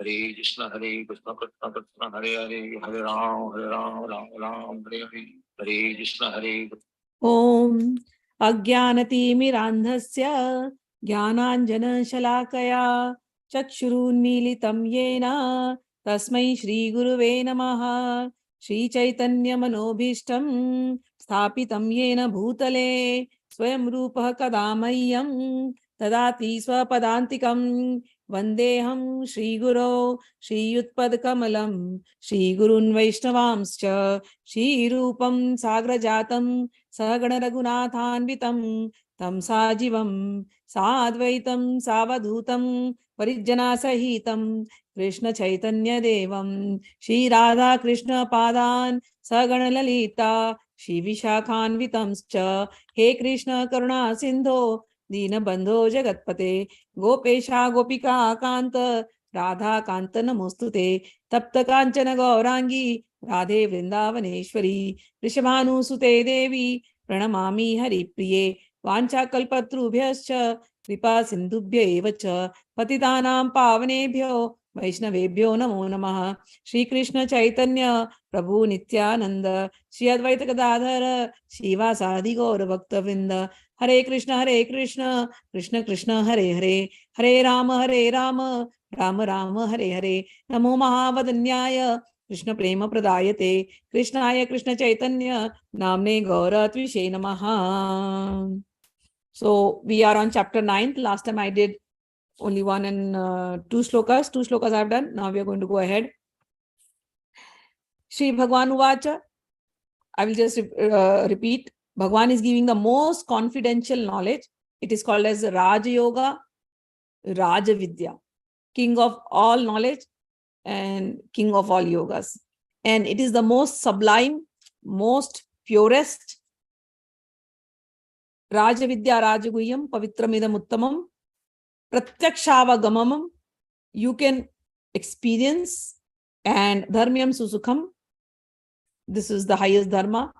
Hare Krishna Krishna Krishna Hare Hare, Hare Ram, Ram Ram, Hare Hare, Hare Krishna Hare. Om Ajnanatimirandhasya Jnananjana Shalakaya Chakshurunmilitam Yena Tasmai Shri Guruve Namaha. Shri Chaitanya Manobhishtam Sthapitam Yena Bhutale Swayam Rupa Kadamayyam Tadati Swapadantikam Vandeham Shri Guru Shri Yutpad Kamalam Shri Gurun Vaishnavamscha Shri Rupam Sagrajatam Sagana Raghunathanvitam Tam Sajivam Sadvaitam Savadhutam Parijjana Sahitam Krishna Chaitanya Devam Shri Radha Krishna Padan Sagana Lalita Shri Vishakhanvitamscha He Krishna Karuna Sindho Dina Bandho Jagatpate Gopesha Gopika Kanta Radha Kanta Namostute Tapta Kanchana Gaurangi Radhe Vrindavaneshwari Rishabhanu Sute Devi Pranamami Hari Priye Vancha Kalpatrubhyascha Kripa Sindhubhya Evacha Patitanam Pavanebhyo Vaishnavebhyo Namo Namaha. Shri Krishna Chaitanya Prabhu Nityananda Shri Advaita Gadadhara Shivasadi Gaura Bhaktavinda Hare Krishna Krishna Krishna Hare Hare Hare Rama Rama Rama Hare Hare Namo Mahavadanyaya Krishna Prema Pradayate Krishnaya Krishna Chaitanya Namne Gaura Tvishe Namaha. So we are on chapter 9. Last time I did only one and two slokas. Two slokas I've done. Now we are going to go ahead. Shri Bhagwan Uvacha. I will just repeat. Bhagwan is giving the most confidential knowledge. It is called as Raja Yoga, Raja Vidya, king of all knowledge and king of all yogas. And it is the most sublime, most purest. Raja Vidya Raja Guhyam Pavitramidam Uttamam Pratyakshavagamamam. You can experience. And Dharmyam Susukham. This is the highest dharma.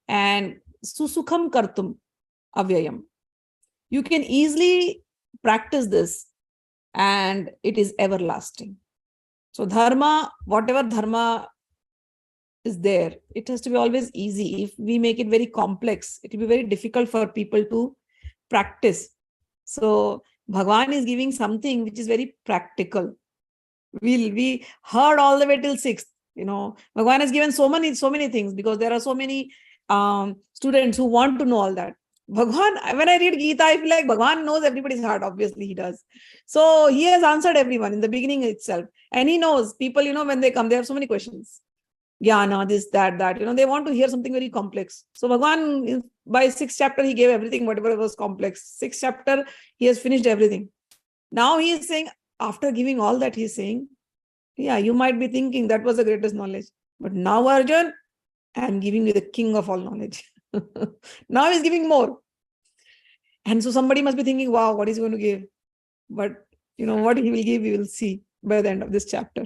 And Susukham Kartum Avyayam. You can easily practice this and it is everlasting. So dharma, whatever dharma is there, it has to be always easy. If we make it very complex, it will be very difficult for people to practice. So Bhagwan is giving something which is very practical. We heard all the way till 6th. Bhagwan has given so many things because there are so many students who want to know all that. Bhagwan, when I read Gita, I feel like Bhagwan knows everybody's heart. Obviously, he does. So he has answered everyone in the beginning itself. And he knows people, when they come, they have so many questions. Jnana, this, that. They want to hear something very complex. So Bhagwan, by 6th chapter, he gave everything, whatever was complex. 6th chapter, he has finished everything. Now he is saying, after giving all that, he is saying, yeah, you might be thinking that was the greatest knowledge. But now, Arjuna, I am giving you the king of all knowledge. Now he's giving more. And so somebody must be thinking, wow, what is he going to give? But what he will give, we will see by the end of this chapter.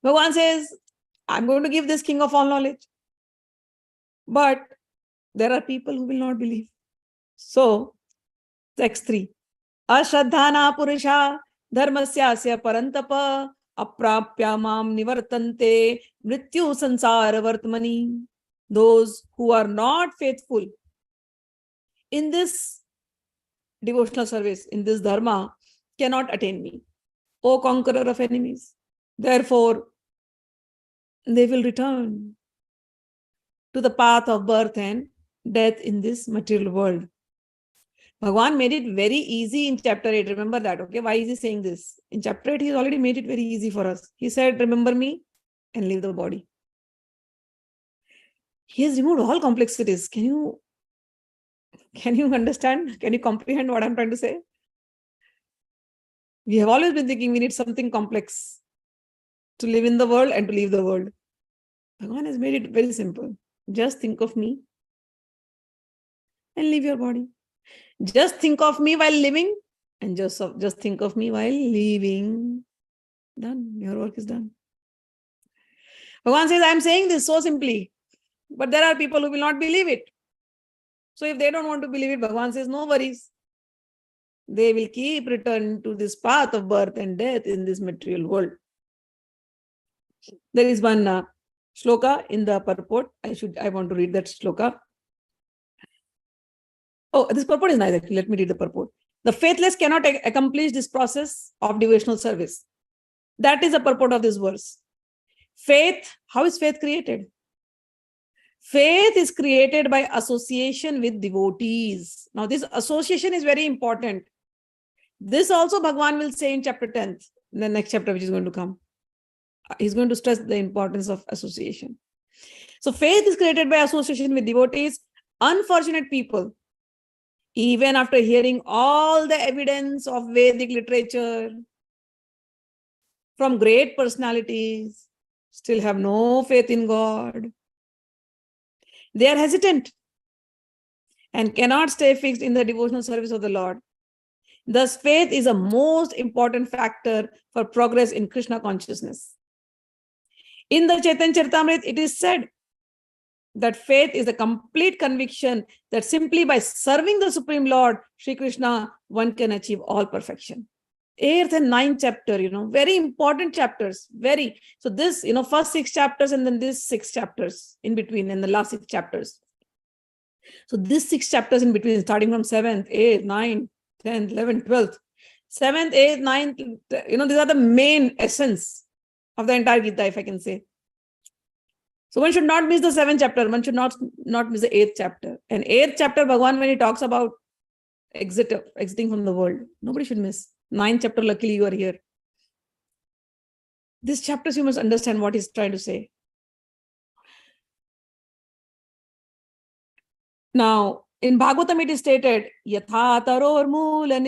Bhagwan says, I'm going to give this king of all knowledge. But there are people who will not believe. So, text 3. Ashraddhana purusha dharmasya parantapa aprapyamam nivartante mrityu sansara vartmani. Those who are not faithful in this devotional service, in this dharma, cannot attain me, O conqueror of enemies. Therefore, they will return to the path of birth and death in this material world. Bhagwan made it very easy in chapter 8. Remember that, okay? Why is he saying this? In chapter 8, he has already made it very easy for us. He said, remember me and leave the body. He has removed all complexities. Can you understand? Can you comprehend what I'm trying to say? We have always been thinking we need something complex to live in the world and to leave the world. Bhagwan has made it very simple. Just think of me and leave your body. Just think of me while living and just think of me while leaving. Done. Your work is done. Bhagwan says, I'm saying this so simply, but there are people who will not believe it. So if they don't want to believe it, Bhagwan says, no worries. They will keep returning to this path of birth and death in this material world. There is one shloka in the purport. I want to read that shloka. Oh, this purport is nice actually. Let me read the purport. The faithless cannot accomplish this process of devotional service. That is the purport of this verse. Faith, how is faith created? Faith is created by association with devotees. Now, this association is very important. This also Bhagwan will say in chapter 10, in the next chapter which is going to come. He's going to stress the importance of association. So, faith is created by association with devotees. Unfortunate people, even after hearing all the evidence of Vedic literature from great personalities, still have no faith in God. They are hesitant and cannot stay fixed in the devotional service of the Lord. Thus, faith is a most important factor for progress in Krishna consciousness. In the Chaitanya Charitamrita, it is said that faith is a complete conviction that simply by serving the Supreme Lord, Sri Krishna, one can achieve all perfection. 8th and 9th chapter, very important chapters, very. So this, first 6 chapters and then this 6 chapters in between and the last 6 chapters. So this 6 chapters in between, starting from 7th, 8th, 9th, 10th, 11th, 12th, 7th, 8th, 9th, these are the main essence of the entire Gita, if I can say. So one should not miss the 7th chapter. One should not miss the 8th chapter. And 8th chapter, Bhagwan, when he talks about exiting from the world, nobody should miss. 9th chapter, luckily you are here. These chapters, you must understand what he's trying to say. Now, in Bhagavatam, it is stated, Yatha taror mula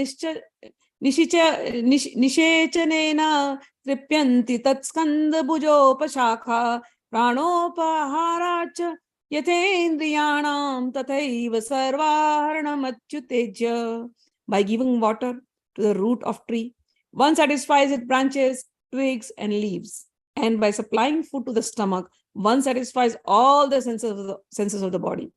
nishechanena tripyanti tatskanda bhujopashakha pranopaharacha yathendriyanam tathaiva sarvarnamatchutejya. By giving water to the root of tree, one satisfies its branches, twigs, and leaves. And by supplying food to the stomach, one satisfies all the senses of the body.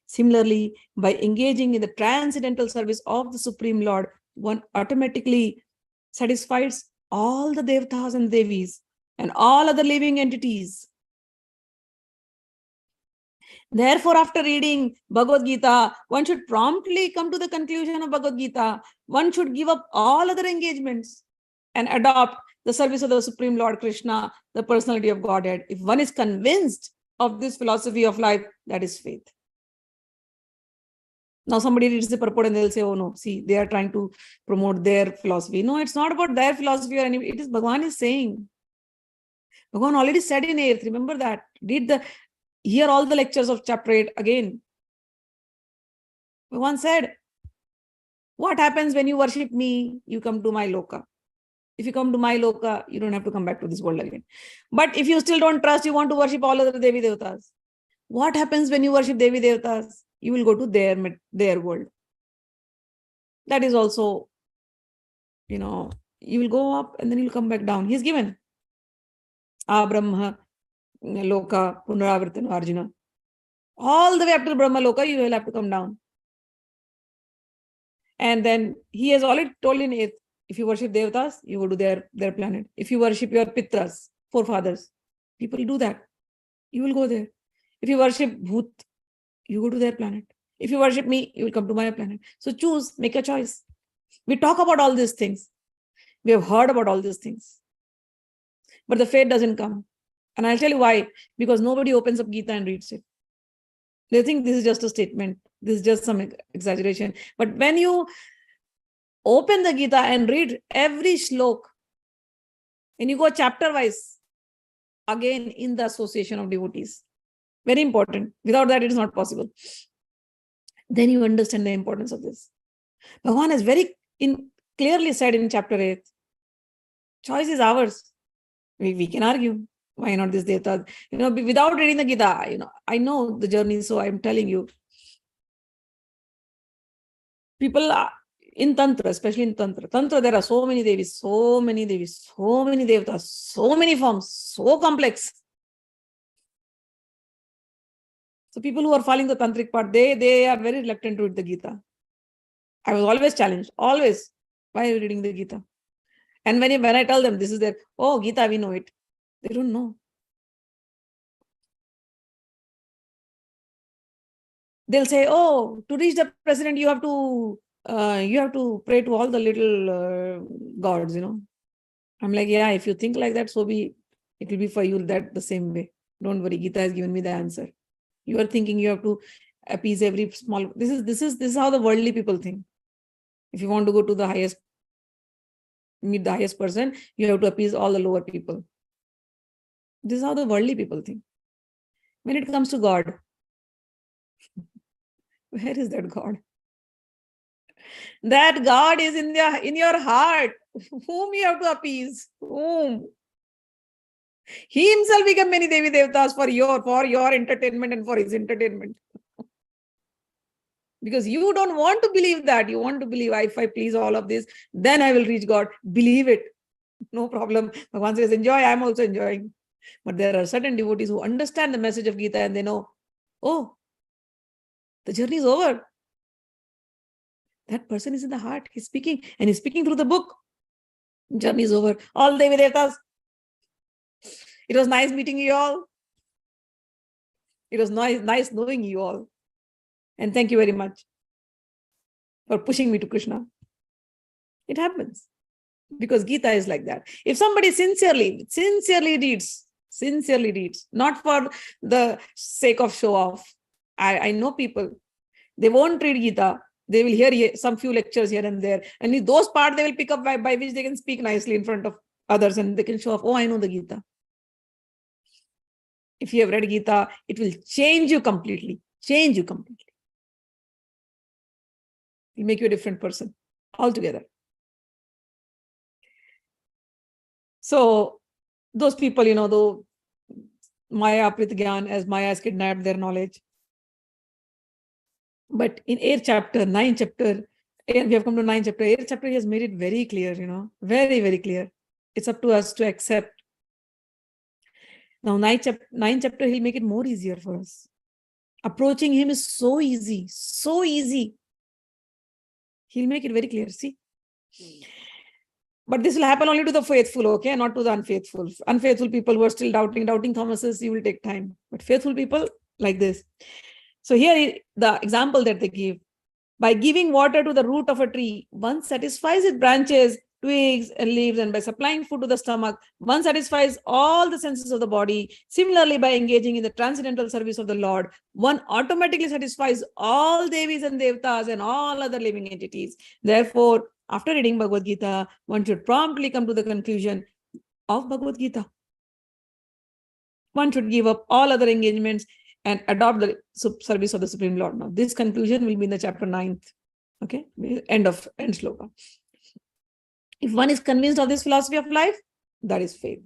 Similarly, by engaging in the transcendental service of the Supreme Lord, one automatically satisfies all the devtas and devis and all other living entities. Therefore, after reading Bhagavad Gita, one should promptly come to the conclusion of Bhagavad Gita. One should give up all other engagements and adopt the service of the Supreme Lord Krishna, the personality of Godhead. If one is convinced of this philosophy of life, that is faith. Now somebody reads the purport and they'll say, oh no, see, they are trying to promote their philosophy. No, it's not about their philosophy or anything. It is Bhagwan is saying. Bhagwan already said in 8th, remember that. Hear all the lectures of chapter 8 again. Bhagwan said, what happens when you worship me? You come to my loka. If you come to my loka, you don't have to come back to this world again. But if you still don't trust, you want to worship all other Devi Devatas. What happens when you worship Devi Devatas? You will go to their world. That is also, you will go up and then you'll come back down. He's given. Brahma, Loka, Punaravartana, Arjuna. All the way up to the Brahma Loka, you will have to come down. And then he has already told in 8th, if you worship Devatas, you go to their planet. If you worship your Pitras, forefathers, people do that. You will go there. If you worship Bhut, you go to their planet. If you worship me, you will come to my planet. So choose, make a choice. We talk about all these things. We have heard about all these things. But the faith doesn't come. And I'll tell you why. Because nobody opens up Gita and reads it. They think this is just a statement. This is just some exaggeration. But when you open the Gita and read every shlok, and you go chapter wise, again in the association of devotees. Very important. Without that, it is not possible. Then you understand the importance of this. Bhagwan has very clearly said in chapter 8, choice is ours. We can argue. Why not this Devta? Without reading the Gita, I know the journey, so I'm telling you. People are, in Tantra, especially in Tantra, there are so many Devis, so many Devtas, so many forms, so complex. So people who are following the tantric part, they are very reluctant to read the Gita. I was always challenged, always. Why are you reading the Gita? And when I tell them this is there, oh, Gita, we know it. They don't know. They'll say, oh, to reach the president, you have to pray to all the little gods, I'm like, yeah, if you think like that, so it will be for you that the same way. Don't worry, Gita has given me the answer. You are thinking you have to appease every small. This is how the worldly people think. If you want to go to the highest, meet the highest person, you have to appease all the lower people. This is how the worldly people think. When it comes to God, where is that God? That God is in your heart. Whom you have to appease? Whom? He himself became many Devi Devatas for your entertainment and for his entertainment. Because you don't want to believe that. You want to believe, if I please all of this, then I will reach God. Believe it. No problem. Bhagwan says, enjoy, I'm also enjoying. But there are certain devotees who understand the message of Gita and they know, oh, the journey is over. That person is in the heart. He's speaking and he's speaking through the book. Journey is over. All Devi Devatas. It was nice meeting you all. It was nice knowing you all. And thank you very much for pushing me to Krishna. It happens. Because Gita is like that. If somebody sincerely reads, not for the sake of show off. I know people, they won't read Gita. They will hear some few lectures here and there. And in those parts they will pick up by which they can speak nicely in front of others and they can show off, oh, I know the Gita. If you have read Gita, it will change you completely. Change you completely. It will make you a different person altogether. So those people, though Maya Pritgyan, as Maya has kidnapped their knowledge. But in 8th chapter, 9th chapter, we have come to 9th chapter. 8th chapter, he has made it very clear, very, very clear. It's up to us to accept. Now, 9th chapter, he'll make it more easier for us. Approaching him is so easy, so easy. He'll make it very clear, see. But this will happen only to the faithful, okay? Not to the unfaithful. Unfaithful people who are still doubting Thomases, you will take time. But faithful people, like this. So here, the example that they give. By giving water to the root of a tree, one satisfies its branches, twigs, and leaves. And by supplying food to the stomach, one satisfies all the senses of the body. Similarly, by engaging in the transcendental service of the Lord, one automatically satisfies all Devis and Devatas and all other living entities. Therefore, after reading Bhagavad Gita, one should promptly come to the conclusion of Bhagavad Gita. One should give up all other engagements and adopt the service of the Supreme Lord. Now, this conclusion will be in the chapter 9th. Okay, end Shloka. If one is convinced of this philosophy of life, that is faith.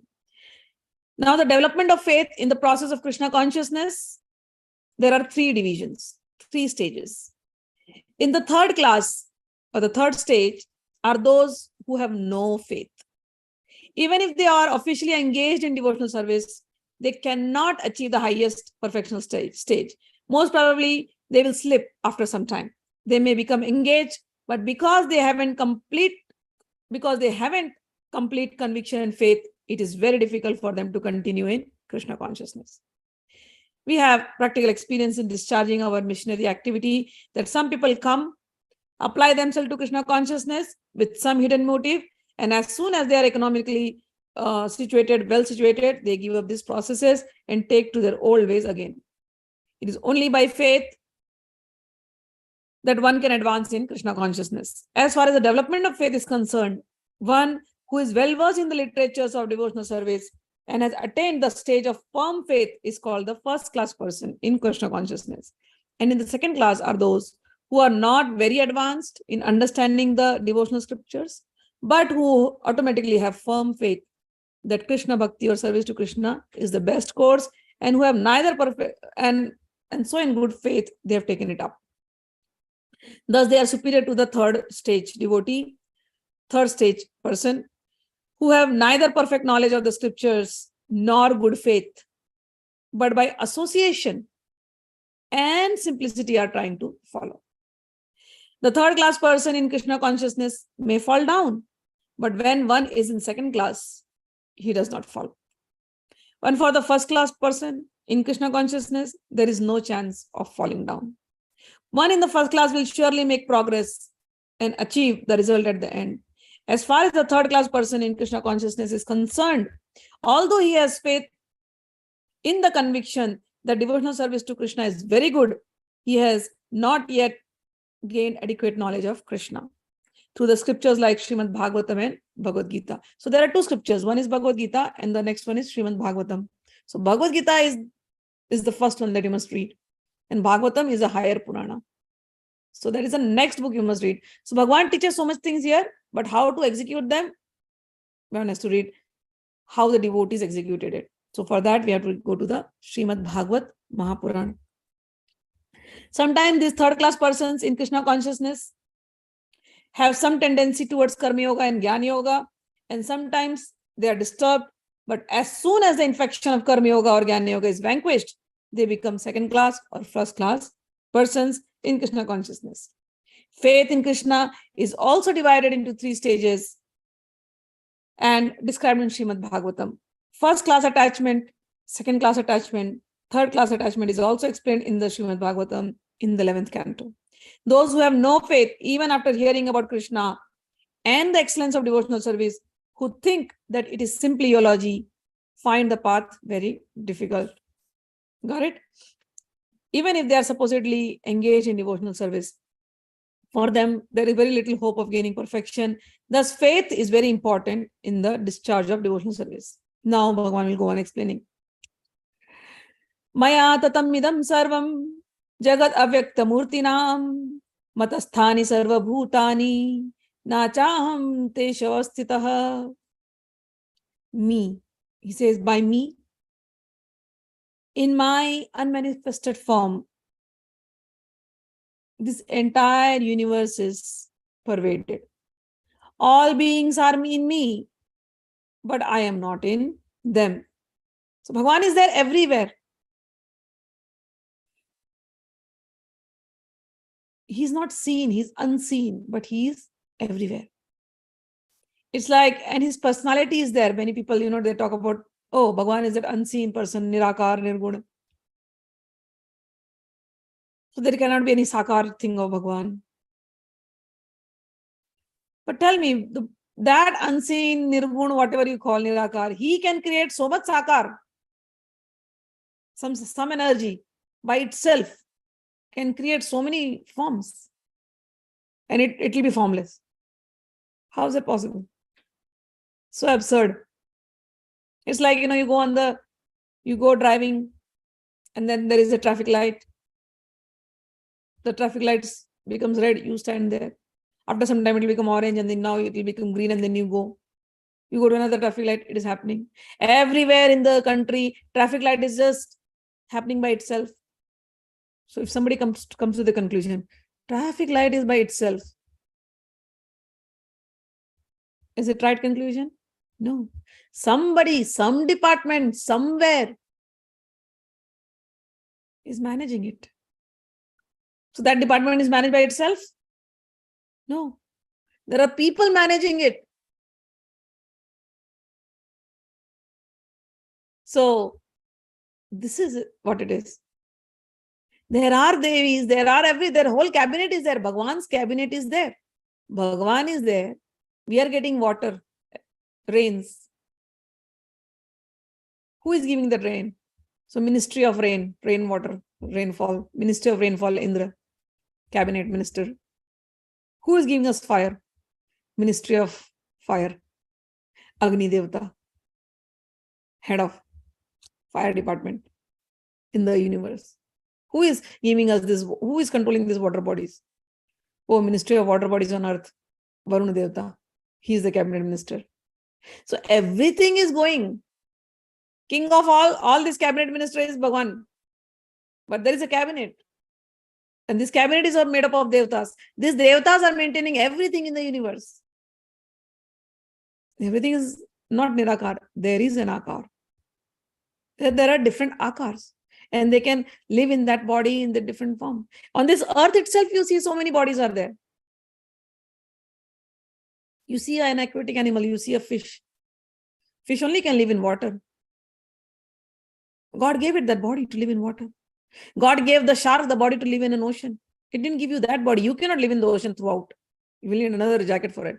Now, the development of faith in the process of Krishna consciousness, there are 3 divisions, 3 stages. In the 3rd class, or the 3rd stage, are those who have no faith. Even if they are officially engaged in devotional service, they cannot achieve the highest perfectional stage. Most probably, they will slip after some time. They may become engaged, but because they haven't complete conviction and faith, it is very difficult for them to continue in Krishna consciousness. We have practical experience in discharging our missionary activity that some people come, apply themselves to Krishna consciousness with some hidden motive, and as soon as they are economically well situated, they give up these processes and take to their old ways again. It is only by faith that one can advance in Krishna consciousness. As far as the development of faith is concerned, one who is well versed in the literatures of devotional service and has attained the stage of firm faith is called the 1st class person in Krishna consciousness. And in the 2nd class are those who are not very advanced in understanding the devotional scriptures, but who automatically have firm faith that Krishna Bhakti or service to Krishna is the best course, and who have neither perfect and so in good faith they have taken it up. Thus they are superior to the 3rd stage devotee, 3rd stage person, who have neither perfect knowledge of the scriptures nor good faith, but by association and simplicity are trying to follow. The third class person in Krishna consciousness may fall down, but when one is in second class, he does not fall. When for the first class person in Krishna consciousness, there is no chance of falling down. One in the first class will surely make progress and achieve the result at the end. As far as the third class person in Krishna consciousness is concerned, although he has faith in the conviction that devotional service to Krishna is very good, he has not yet gained adequate knowledge of Krishna through the scriptures like Srimad Bhagavatam and Bhagavad Gita. So there are two scriptures. One is Bhagavad Gita and the next one is Srimad Bhagavatam. So Bhagavad Gita is the first one that you must read. And Bhagavatam is a higher Purana. So that is the next book you must read. So Bhagwan teaches so much things here, but how to execute them? One has to read how the devotees executed it. So for that, we have to go to the Srimad Bhagavad Mahapurana. Sometimes these third class persons in Krishna consciousness have some tendency towards Karma Yoga and Jnana Yoga, and sometimes they are disturbed. But as soon as the infection of Karma Yoga or Jnana Yoga is vanquished, they become second class or first class persons in Krishna consciousness. Faith in Krishna is also divided into 3 stages and described in Srimad Bhagavatam. First class attachment, second class attachment, third class attachment is also explained in the Srimad Bhagavatam in the 11th canto. Those who have no faith, even after hearing about Krishna and the excellence of devotional service, who think that it is simply eulogy, find the path very difficult. Got it? Even if they are supposedly engaged in devotional service, for them, there is very little hope of gaining perfection. Thus, faith is very important in the discharge of devotional service. Now, Bhagwan will go on explaining. Maya tatam idam sarvam jagat avyaktamurtinam matasthani sarva bhutani nachaham teshavastitaha. Me. He says, by me, in my unmanifested form, this entire universe is pervaded. All beings are in me, but I am not in them. So Bhagwan is there everywhere. He's not seen, he's unseen, but he's everywhere. It's like, and his personality is there. Many people, they talk about, oh, Bhagwan is that unseen person, nirakar, nirguna. So there cannot be any sakar thing of Bhagwan. But tell me, that unseen, nirgun, whatever you call nirakar, he can create so much sakar. Some energy by itself can create so many forms. And it will be formless. How is that possible? So absurd. It's like, you go driving and then there is a traffic light. The traffic lights becomes red, you stand there. After some time, it will become orange and then now it will become green and then you go. You go to another traffic light, it is happening. Everywhere in the country, traffic light is just happening by itself. So if somebody comes to the conclusion, traffic light is by itself. Is it right conclusion? No. Somebody, some department, somewhere is managing it. So that department is managed by itself? No. There are people managing it. So this is what it is. There are Devis, their whole cabinet is there. Bhagwan's cabinet is there. Bhagwan is there. We are getting water, rains. Who is giving the rain? So Ministry of Rain, rainwater, rainfall, Ministry of Rainfall, Indra, cabinet minister. Who is giving us fire? Ministry of Fire, Agni Devata, head of fire department in the universe. Who is giving us this? Who is controlling these water bodies? Oh, Ministry of Water Bodies on Earth, Varuna Devata. He is the cabinet minister. So everything is going. King of all this cabinet minister is Bhagwan. But there is a cabinet. And this cabinet is made up of devatas. These devatas are maintaining everything in the universe. Everything is not nirakar. There is an akar. There are different akars. And they can live in that body in the different form. On this earth itself, you see so many bodies are there. You see an aquatic animal, you see a fish. Fish only can live in water. God gave it that body to live in water. God gave the shark the body to live in an ocean. It didn't give you that body. You cannot live in the ocean throughout. You will need another jacket for it.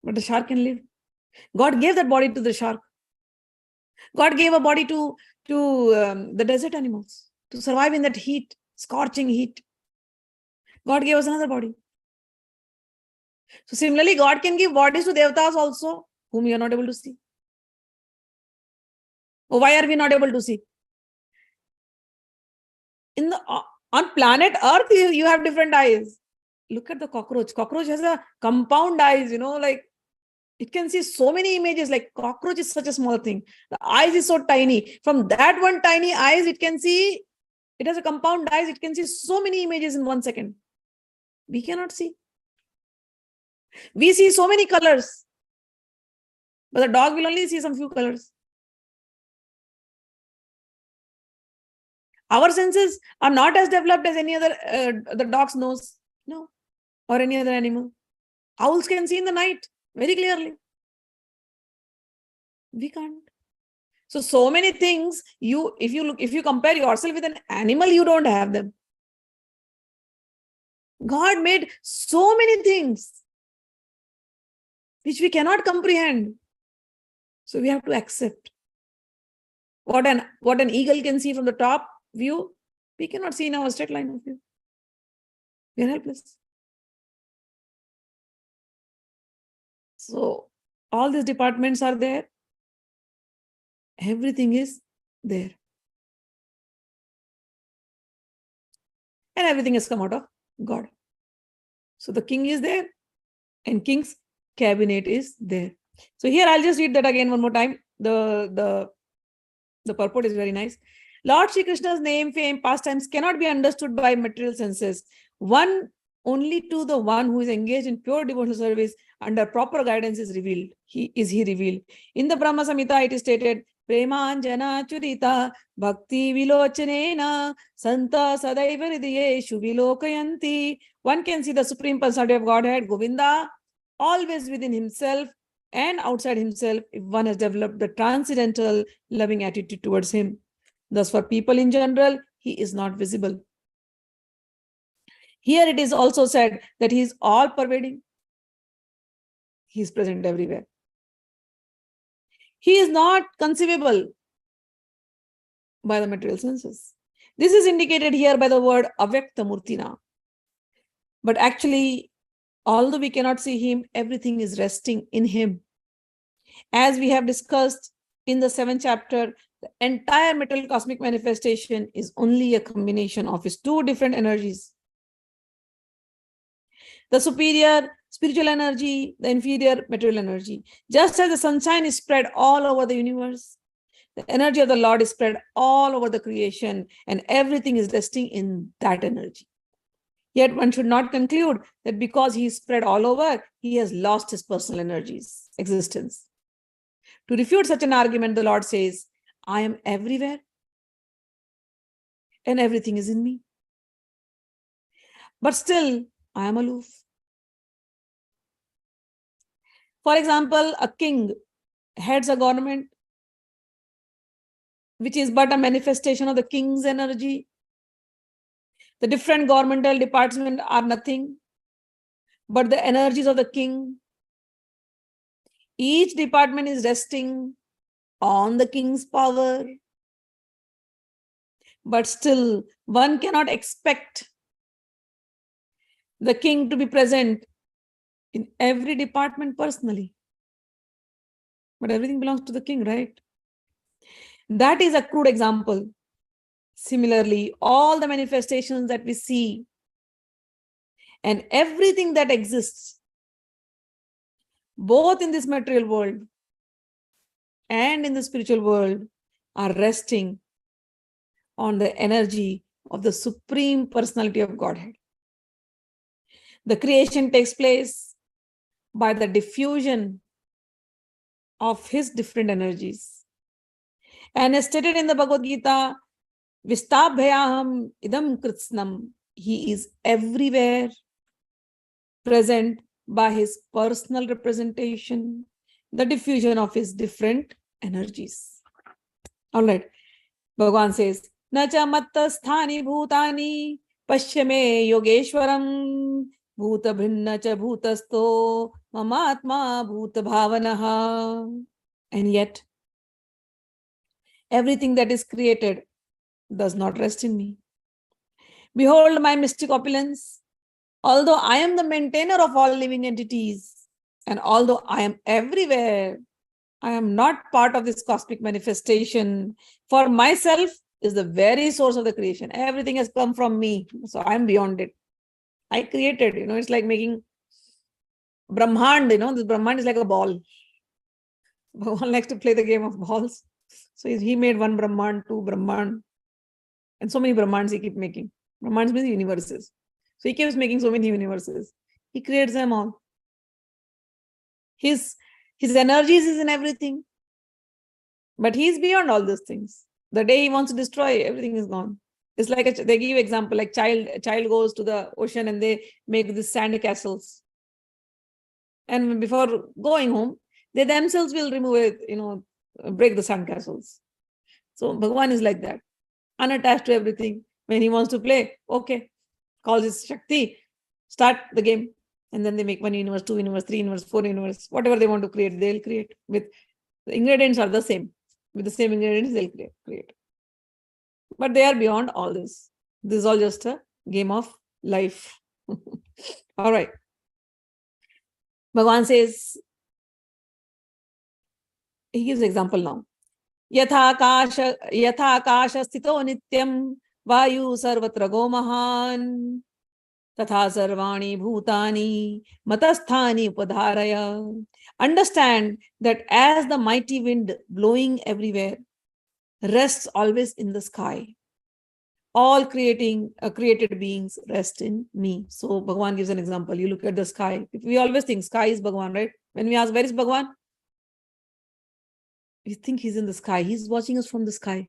But the shark can live. God gave that body to the shark. God gave a body to the desert animals to survive in that heat, scorching heat. God gave us another body. So similarly, God can give bodies to devatas also, whom you are not able to see. Oh, why are we not able to see? On planet Earth, you have different eyes. Look at the cockroach. Cockroach has a compound eyes, like it can see so many images. Like cockroach is such a small thing. The eyes is so tiny. From that one tiny eyes, it can see, it has a compound eyes. It can see so many images in 1 second. We cannot see. We see so many colors. But the dog will only see some few colors. Our senses are not as developed as any other, the dog's nose, no, or any other animal. Owls can see in the night very clearly. We can't. So many things, if you compare yourself with an animal, you don't have them. God made so many things which we cannot comprehend. So we have to accept. What an eagle can see from the top view, we cannot see in our straight line of view. We are helpless. So all these departments are there. Everything is there. And everything has come out of God. So the king is there and king's cabinet is there. So here I'll just read that again one more time. The purport is very nice. Lord Shri Krishna's name, fame, pastimes cannot be understood by material senses. Only to the one who is engaged in pure devotional service under proper guidance is revealed. He revealed. In the Brahma Samhita, it is stated, Premanjana churita bhakti vilochanena santa sadaiva hridayeshu vilokayanti. One can see the Supreme Personality of Godhead, Govinda, always within himself and outside himself if one has developed the transcendental loving attitude towards him. Thus, for people in general, he is not visible. Here it is also said that he is all-pervading. He is present everywhere. He is not conceivable by the material senses. This is indicated here by the word avyakta murtina. But actually, although we cannot see him, everything is resting in him. As we have discussed in the 7th chapter, the entire material cosmic manifestation is only a combination of his two different energies. The superior spiritual energy, the inferior material energy. Just as the sunshine is spread all over the universe, the energy of the Lord is spread all over the creation, and everything is resting in that energy. Yet one should not conclude that because he is spread all over, he has lost his personal energies, existence. To refute such an argument, the Lord says, I am everywhere and everything is in me. But still, I am aloof. For example, a king heads a government, which is but a manifestation of the king's energy. The different governmental departments are nothing but the energies of the king. Each department is resting on the king's power. But still, one cannot expect the king to be present in every department personally. But everything belongs to the king, right? That is a crude example. Similarly, all the manifestations that we see and everything that exists, both in this material world and in the spiritual world, are resting on the energy of the Supreme Personality of Godhead. The creation takes place by the diffusion of his different energies. And as stated in the Bhagavad Gita, idam kritsnam, he is everywhere present by his personal representation, the diffusion of his different energies. All right. Bhagwan says, Nacha matta sthani bhutani pashyame yogeshwaram bhuta bhinna cha bhutasto mamatma bhuta bhavanaha. And yet, everything that is created does not rest in me. Behold my mystic opulence. Although I am the maintainer of all living entities, and although I am everywhere, I am not part of this cosmic manifestation. For myself is the very source of the creation. Everything has come from me. So I am beyond it. I created, it's like making Brahmand, this Brahmand is like a ball. Bhagwan likes to play the game of balls. So he made one Brahmand, two Brahmand, and so many Brahmands he keeps making. Brahmands means universes. So he keeps making so many universes. He creates them all. His energies is in everything. But he is beyond all these things. The day he wants to destroy, everything is gone. It's like they give example, like a child goes to the ocean and they make these sand castles. And before going home, they themselves will remove it, break the sand castles. So Bhagwan is like that, unattached to everything. When he wants to play, okay, calls his Shakti, start the game. And then they make 1 universe, 2 universe, 3 universe, 4 universe, whatever they want to create, they'll create. With the ingredients are the same. With the same ingredients, they'll create. But they are beyond all this. This is all just a game of life. All right. Bhagwan says, he gives example now. Yatha akasha sthito nityam vayu sarvatra go mahan tatha sarvani bhutani matasthani upadharaya. Understand that as the mighty wind blowing everywhere rests always in the sky, all created beings rest in me. So Bhagwan gives an example. You look at the sky. We always think sky is Bhagwan, right? When we ask, where is Bhagwan? We think he's in the sky. He's watching us from the sky.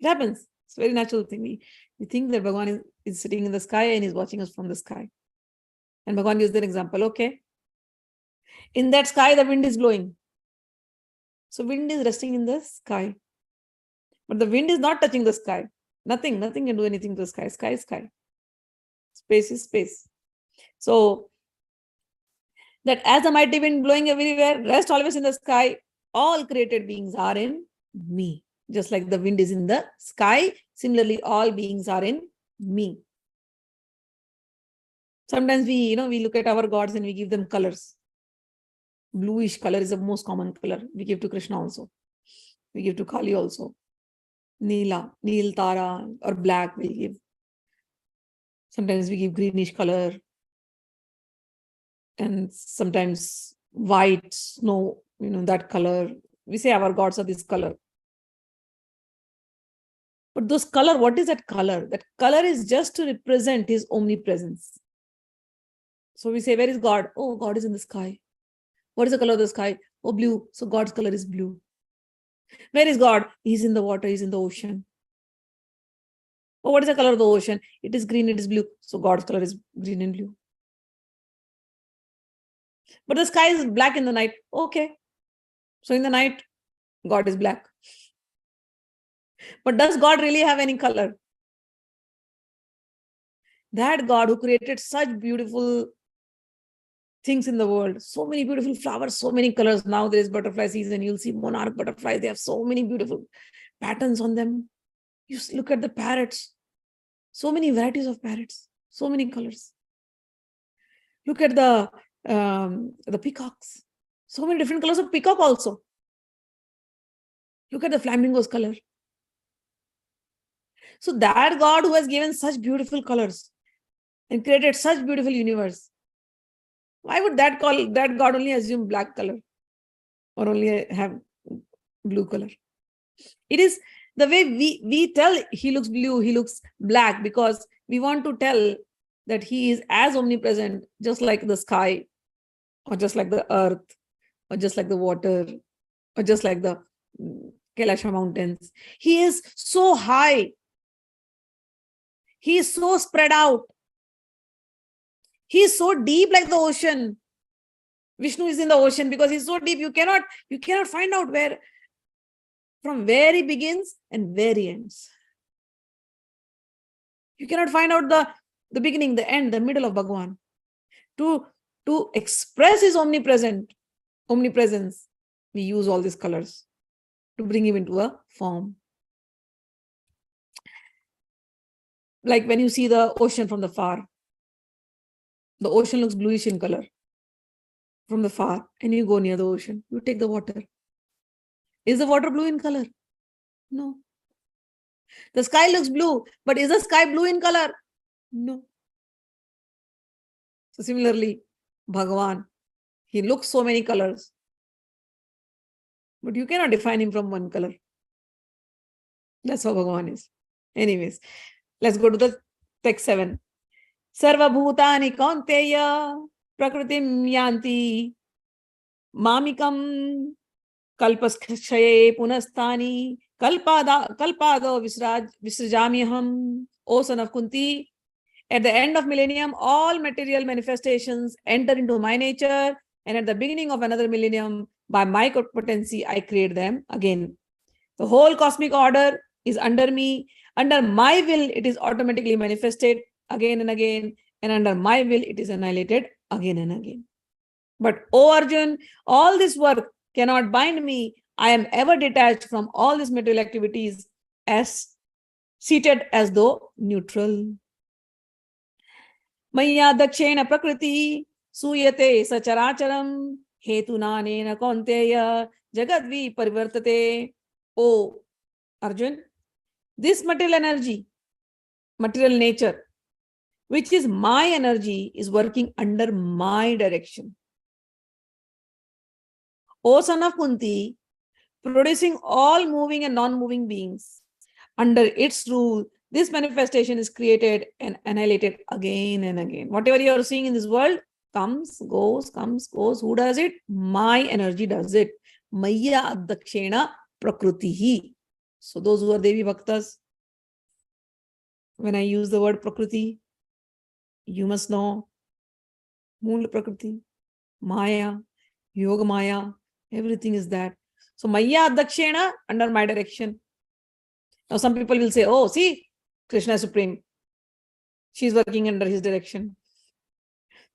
It happens. It's a very natural thing. We think that Bhagwan is sitting in the sky and he's watching us from the sky. And Bhagwan gives an example. Okay. In that sky, the wind is blowing. So wind is resting in the sky. But the wind is not touching the sky. Nothing can do anything to the sky. Sky is sky. Space is space. So that as the mighty wind blowing everywhere, rest always in the sky, all created beings are in me. Just like the wind is in the sky, similarly, all beings are in me. Sometimes we look at our gods and we give them colors. Bluish color is the most common color. We give to Krishna also. We give to Kali also. Nila, Nil Tara, or black we give. Sometimes we give greenish color. And sometimes white, snow, that color. We say our gods are this color. But those color, what is that color? That color is just to represent his omnipresence. So we say, where is God? Oh, God is in the sky. What is the color of the sky? Oh, blue. So God's color is blue. Where is God? He's in the water, he's in the ocean. Oh, what is the color of the ocean? It is green, it is blue. So God's color is green and blue. But the sky is black in the night. Okay. So in the night, God is black. But does God really have any color? That God who created such beautiful things in the world, so many beautiful flowers, so many colors. Now there is butterfly season. You'll see monarch butterflies. They have so many beautiful patterns on them. You look at the parrots. So many varieties of parrots. So many colors. Look at the peacocks. So many different colors of peacock also. Look at the flamingo's color. So that God who has given such beautiful colors and created such beautiful universe, why would that God only assume black color or only have blue color? It is the way we tell he looks blue, he looks black, because we want to tell that he is as omnipresent, just like the sky, or just like the earth, or just like the water, or just like the Kailasha mountains. He is so high. He is so spread out. He is so deep like the ocean. Vishnu is in the ocean because he's so deep. You cannot find out from where he begins and where he ends. You cannot find out the beginning, the end, the middle of Bhagwan. To express his omnipresence, we use all these colors to bring him into a form. Like when you see the ocean from the far, the ocean looks bluish in color from the far, and you go near the ocean, you take the water. Is the water blue in color? No. The sky looks blue, but is the sky blue in color? No. So similarly, Bhagwan, he looks so many colors, but you cannot define him from one color. That's how Bhagwan is. Anyways, let's go to the text 7. Sarva bhutani kaunteya prakritim yanti mamikam kalpaskshaye punasthani kalpado visrajāmyaham. O son of Kunti, at the end of millennium, all material manifestations enter into my nature, and at the beginning of another millennium, by my potency, I create them again. The whole cosmic order is under me. Under my will, it is automatically manifested again and again, and under my will, it is annihilated again and again. But, O Arjun, all this work cannot bind me. I am ever detached from all these material activities, as seated as though neutral. Maya dakshena prakriti suyate sacharacharam hetunanena kaunteya jagadvi parivartate. O Arjun, this material energy, material nature, which is my energy, is working under my direction. O son of Kunti, producing all moving and non-moving beings, under its rule, this manifestation is created and annihilated again and again. Whatever you are seeing in this world comes, goes. Who does it? My energy does it. Maya adakshena prakritihi. So those who are Devi Bhaktas, when I use the word Prakriti, you must know Mool Prakriti, Maya, Yoga Maya, everything is that. So Maya Adakshena, under my direction. Now some people will say, oh, see, Krishna is supreme. She's working under his direction.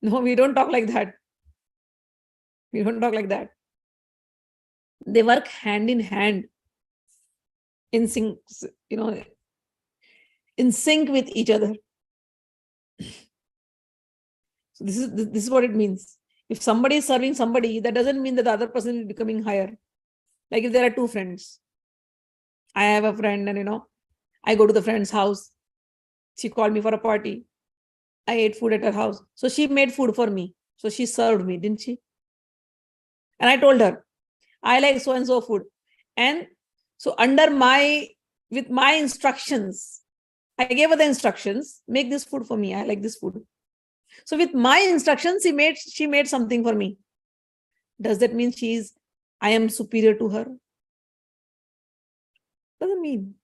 No, we don't talk like that. We don't talk like that. They work hand in hand, in sync, in sync with each other. So this is what it means. If somebody is serving somebody, that doesn't mean that the other person is becoming higher. Like if there are two friends. I have a friend and I go to the friend's house. She called me for a party. I ate food at her house. So she made food for me. So she served me, didn't she? And I told her, I like so and so food. And so with my instructions, I gave her the instructions, make this food for me. I like this food. So with my instructions, she made something for me. Does that mean I am superior to her? Doesn't mean.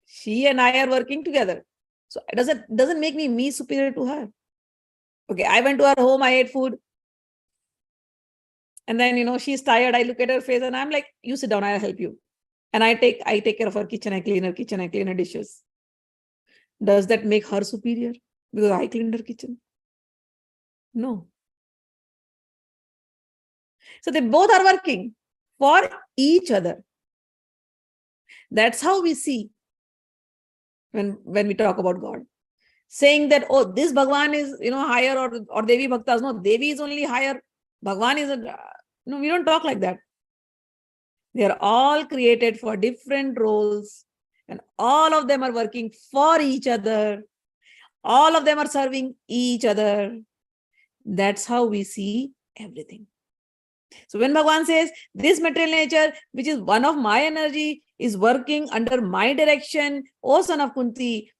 She and I are working together. So it doesn't make me superior to her. Okay, I went to her home, I ate food. And then, she's tired. I look at her face and I'm like, you sit down, I'll help you. And I take care of her kitchen. I clean her kitchen. I clean her dishes. Does that make her superior because I cleaned her kitchen? No. So they both are working for each other. That's how we see when we talk about God. Saying that, oh, this Bhagwan is, higher or Devi Bhaktas. No, Devi is only higher. Bhagwan is no, we don't talk like that. They are all created for different roles and all of them are working for each other. All of them are serving each other. That's how we see everything. So when Bhagwan says, this material nature, which is one of my energy, is working under my direction, O son of Kunti,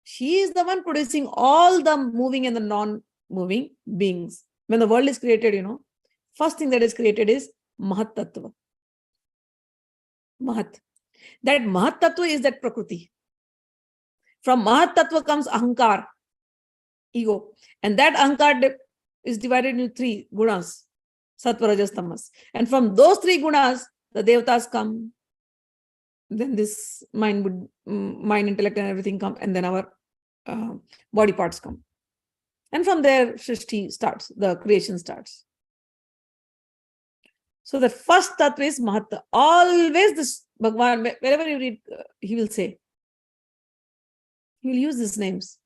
she is the one producing all the moving and the non-moving beings. When the world is created, first thing that is created is Mahat Tattva. Mahat. That Mahat Tattva is that Prakriti. From Mahat Tattva comes Ahankar, ego. And that ahankar is divided into 3 gunas, sattva, rajas, tamas. And from those 3 gunas, the devatas come. Then this mind, intellect and everything come, and then our body parts come. And from there, Srishti starts, the creation starts. So the first tattva is mātā. Always this Bhagwan, wherever you read, he will say, he will use these names.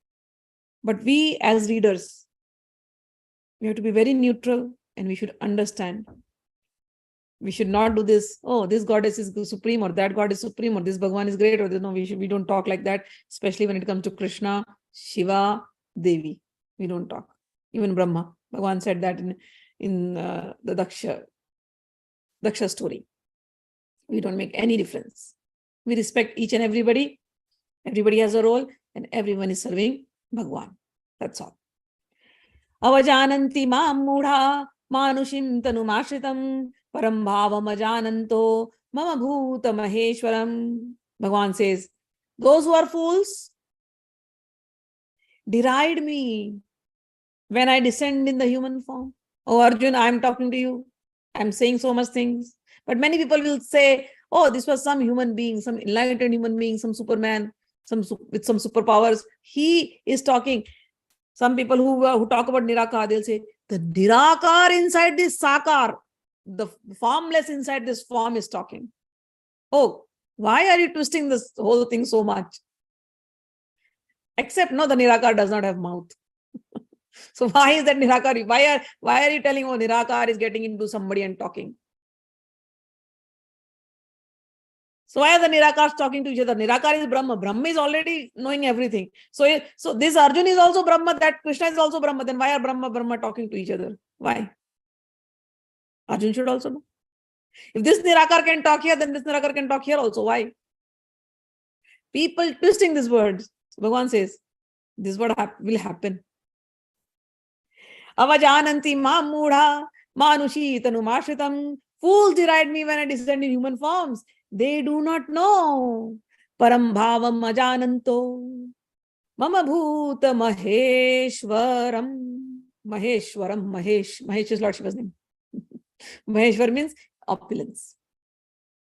But we as readers, we have to be very neutral and we should understand. We should not do this, oh, this goddess is supreme, or that god is supreme, or this Bhagwan is great, or this, no, we don't talk like that, especially when it comes to Krishna, Shiva, Devi. We don't talk. Even Brahma. Bhagwan said that in the Daksha story. We don't make any difference. We respect each and everybody. Everybody has a role and everyone is serving Bhagwan. That's all. Avajananti mam mudha manushim tanumashritam param bhavam ajananto mama bhuta maheshwaram. Bhagwan says, those who are fools deride me when I descend in the human form. Oh Arjuna, I am talking to you. I am saying so much things. But many people will say, oh, this was some human being, some enlightened human being, some Superman, with some superpowers. He is talking. Some people who talk about Nirakar, they'll say, the Nirakar inside this Sakar, the formless inside this form is talking. Oh, why are you twisting this whole thing so much? Except, no, the Nirakar does not have mouth. So why is that Nirakar? Why are you telling, oh, Nirakar is getting into somebody and talking? So why are the Nirakars talking to each other? Nirakar is Brahma. Brahma is already knowing everything. So this Arjuna is also Brahma, that Krishna is also Brahma. Then why are Brahma talking to each other? Why? Arjuna should also know. If this Nirakar can talk here, then this Nirakar can talk here also. Why? People twisting these words. So Bhagwan says, this is what will happen. Avajananti mam mudha manushi tanumashritam. Fools deride me when I descend in human forms. They do not know. Param bhavam ajananto mama bhuta maheshwaram. Mahesh is Lord Shiva's name. Maheshwar means opulence.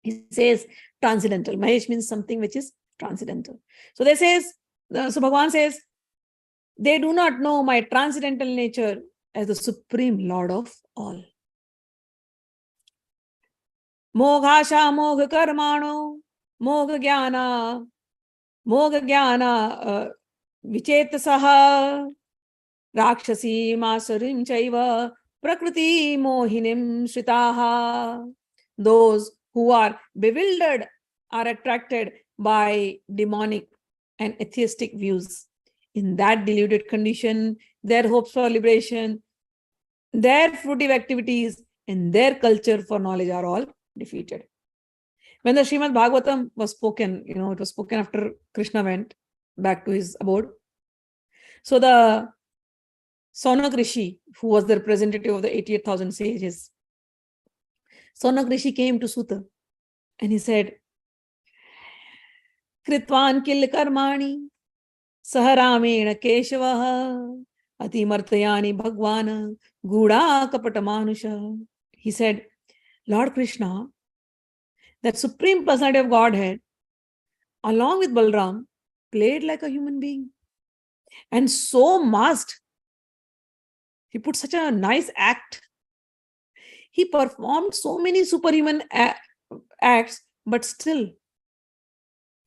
He says transcendental. Mahesh means something which is transcendental. So so Bhagwan says, they do not know my transcendental nature as the supreme Lord of all. Moghasha mogha karmano mogha jnana vichetasaha rakṣasī māsarim chaiva prakriti mohinim shritaha. Those who are bewildered are attracted by demonic and atheistic views. In that deluded condition, their hopes for liberation, their fruitive activities, and their culture for knowledge are all defeated. When the Srimad Bhagavatam was spoken, it was spoken after Krishna went back to his abode. So the Saunak Rishi, who was the representative of the 88,000 sages, Saunak Rishi came to Sutta and he said, Kritvan kil karmani saharamena keshavaha atimartayani bhagvana guda kapatamanusha. He said, Lord Krishna, that supreme personality of Godhead, along with Balram, played like a human being. And so masked. He put such a nice act. He performed so many superhuman acts, but still,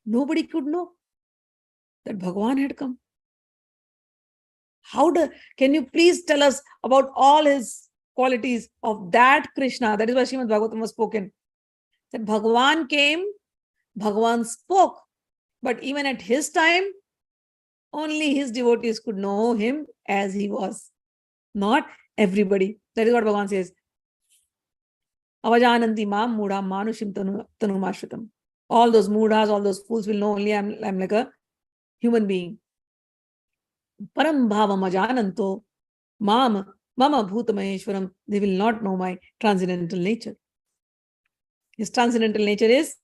nobody could know that Bhagwan had come. Can you please tell us about all his qualities of that Krishna? That is why Srimad Bhagavatam was spoken. That Bhagwan came, Bhagwan spoke. But even at his time, only his devotees could know him as he was. Not everybody. That is what Bhagwan says. Avajananti mam mudha manushim tanumashritam. All those mudhas, all those fools will know only I'm like a human being. Param bhavam ajananto mama bhuta maheshwaram. They will not know my transcendental nature. His transcendental nature is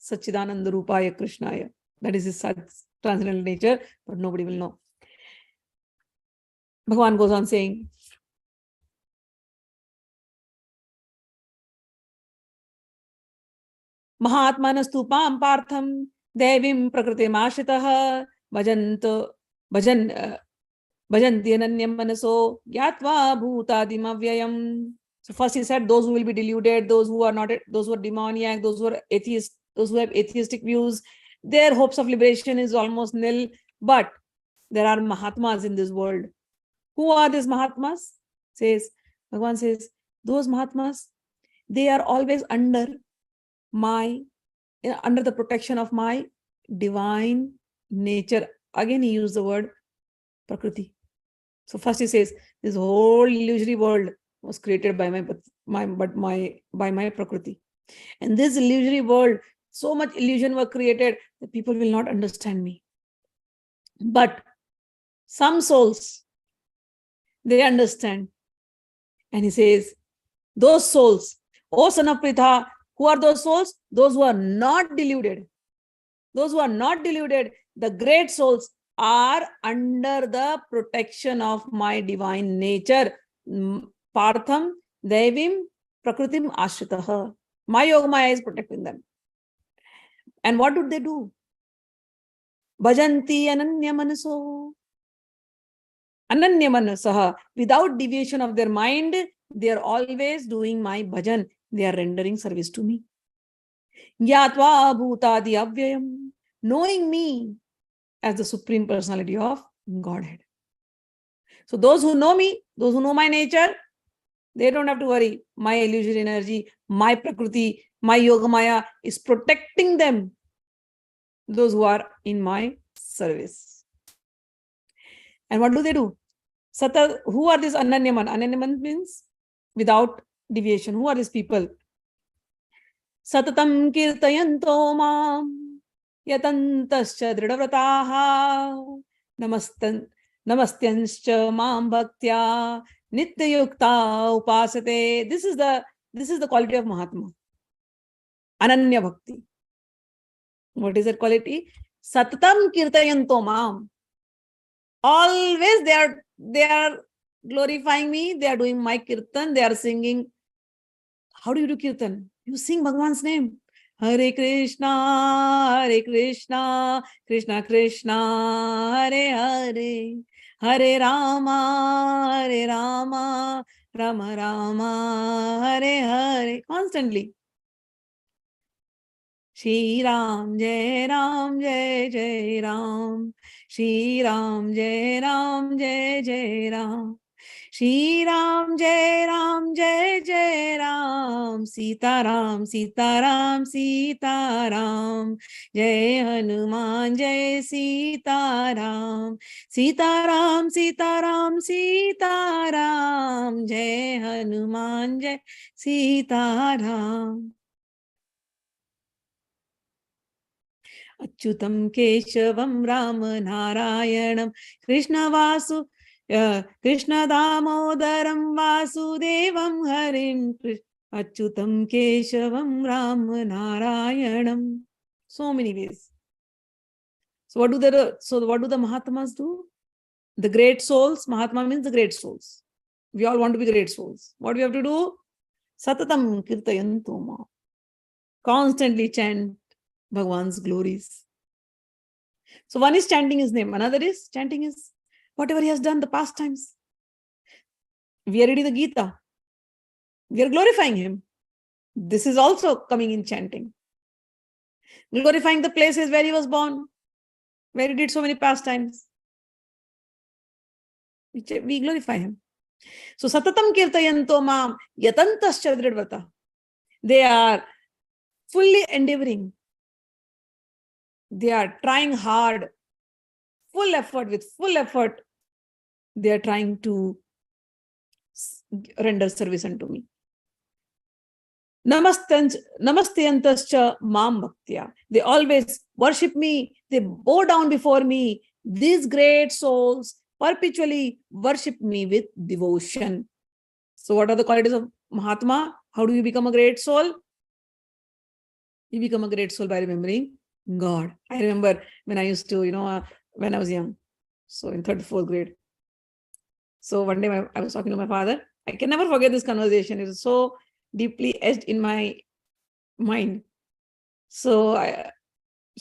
Satchidananda Rupaya Krishnaya. That is his transcendental nature, but nobody will know. Bhagwan goes on saying, Mahatmanastupam partham devim prakritimashritah bhajanti ananyam manaso gyatva bhutadimavyayam. So first he said those who will be deluded, those who are not, those who are demoniac, those who are atheists, those who have atheistic views, their hopes of liberation is almost nil. But there are Mahatmas in this world. Who are these Mahatmas? Bhagwan says, those Mahatmas, they are always under the protection of my divine nature. Again, he used the word Prakriti. So first he says, this whole illusory world was created by my Prakriti. And this illusory world, so much illusion was created that people will not understand me. But some souls, they understand. And he says, those souls, O son of Pritha, who are those souls? Those who are not deluded. Those who are not deluded, the great souls, are under the protection of my divine nature. Partham, Devim, Prakritim, Ashritah. My Yogamaya is protecting them. And what do they do? Bhajanti ananya manaso. Ananya manasaha. Without deviation of their mind, they are always doing my bhajan. They are rendering service to me. Gyatva bhutadi avyayam. Knowing me as the Supreme Personality of Godhead. So those who know me, those who know my nature, they don't have to worry. My illusory energy, my Prakriti, my Yogamaya is protecting them. Those who are in my service. And what do they do? Who are these Ananyaman? Ananyaman means without deviation. Who are these people? Satatam kirtayanto mam yatantascha dridhavrataha namastyanscha mam bhaktya nityayukta upasate. This is the quality of Mahatma. Ananya Bhakti. What is that quality? Satatam kirtayanto mam. Always they are glorifying me. They are doing my kirtan. They are singing. How do you do kirtan? You sing Bhagwan's name. Hare Krishna, Krishna Krishna, Hare Hare, Hare Rama, Rama Rama, Hare Hare. Constantly. Shri Ram, Jai Ram, Jai Jai Ram. Shri Ram, Jai Ram, Jai Jai Ram. Shri Ram, Jai Ram, Jai Jai Ram. Sita Ram, Sita Ram, Sita Ram. Jai Hanuman, Jai Sita Ram. Sita Ram, Sita Ram, Sita Ram. Jai Hanuman, Jai Sita Ram. Achyutam Keshavam Rama Narayanam Krishna Damodaram Vasudevam Harim Achyutam Keshavam Rama Narayanam. So many ways. So what do the Mahatmas do? The great souls. Mahatma means the great souls. We all want to be great souls. What do we have to do? Satatam kirtayanto. Constantly chant Bhagwan's glories. So one is chanting his name, another is chanting his whatever he has done the past times. We are reading the Gita. We are glorifying him. This is also coming in chanting. Glorifying the places where he was born, where he did so many pastimes. We glorify him. So satatam kirtayanto mam yatantascha dridhavrata. They are fully endeavoring. They are trying hard, with full effort, they are trying to render service unto me. Namastyantascha mam bhaktya. They always worship me, they bow down before me. These great souls perpetually worship me with devotion. So what are the qualities of Mahatma? How do you become a great soul? You become a great soul by remembering God. I remember when I used to, when I was young, so in 3rd, 4th grade, So one day I was talking to my father. I can never forget this conversation. It was so deeply etched in my mind. So I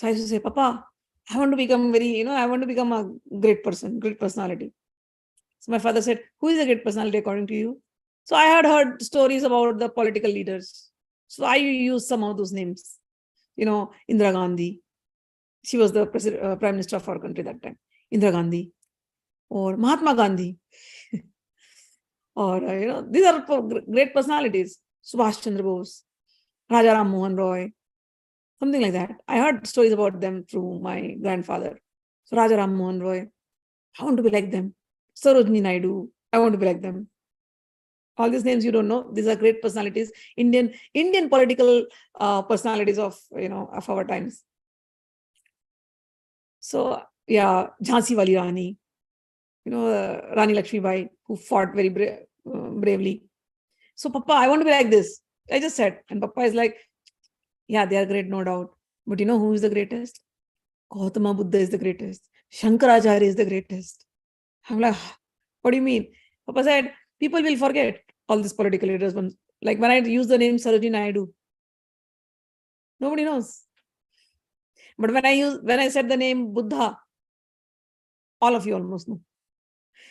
used to say, Papa, I want to become I want to become a great person, great personality. So my father said, who is a great personality according to you? So I had heard stories about the political leaders. So I used some of those names. Indira Gandhi. She was the prime minister of our country that time. Indira Gandhi. Or Mahatma Gandhi. Or, these are great personalities. Subhash Chandra Bose. Raja Ram Mohan Roy. Something like that. I heard stories about them through my grandfather. So Raja Ram Mohan Roy. I want to be like them. Sarojini Naidu. I want to be like them. All these names you don't know. These are great personalities. Indian political personalities of our times. So yeah, Jhansi Wali Rani. Rani Lakshmi Bai, who fought very bravely. So Papa, I want to be like this. I just said. And Papa is like, yeah, they are great, no doubt. But who is the greatest? Gautama Buddha is the greatest. Shankaracharya is the greatest. I'm like, what do you mean? Papa said, people will forget all these political leaders. Like when I use the name Sarojini Naidu, nobody knows. But when I said the name Buddha, all of you almost know.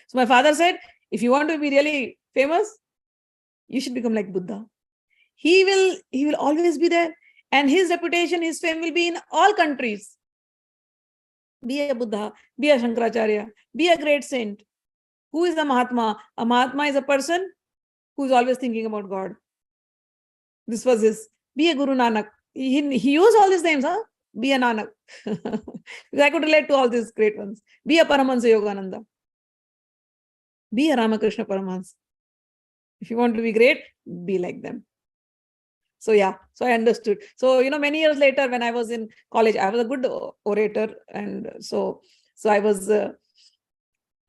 So my father said, if you want to be really famous, you should become like Buddha. He will always be there. And his reputation, his fame will be in all countries. Be a Buddha, be a Shankaracharya, be a great saint. Who is a Mahatma? A Mahatma is a person who is always thinking about God. This was his. Be a Guru Nanak. He used all these names, huh? Be a Nanak. I could relate to all these great ones. Be a Paramahansa Yogananda. Be a Ramakrishna Paramahansa. If you want to be great, be like them. So yeah, so I understood. So, many years later when I was in college, I was a good orator. And so I was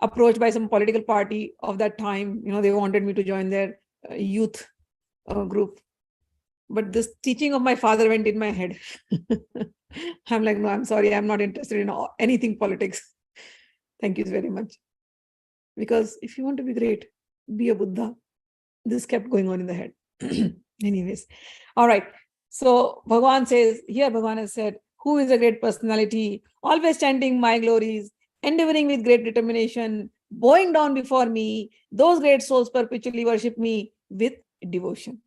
approached by some political party of that time. They wanted me to join their youth group. But this teaching of my father went in my head. I'm like, no, I'm sorry. I'm not interested in anything politics. Thank you very much. Because if you want to be great, be a Buddha. This kept going on in the head. Anyways. All right. So Bhagwan says, here Bhagwan has said, who is a great personality? Always chanting my glories, endeavoring with great determination, bowing down before me. Those great souls perpetually worship me with devotion.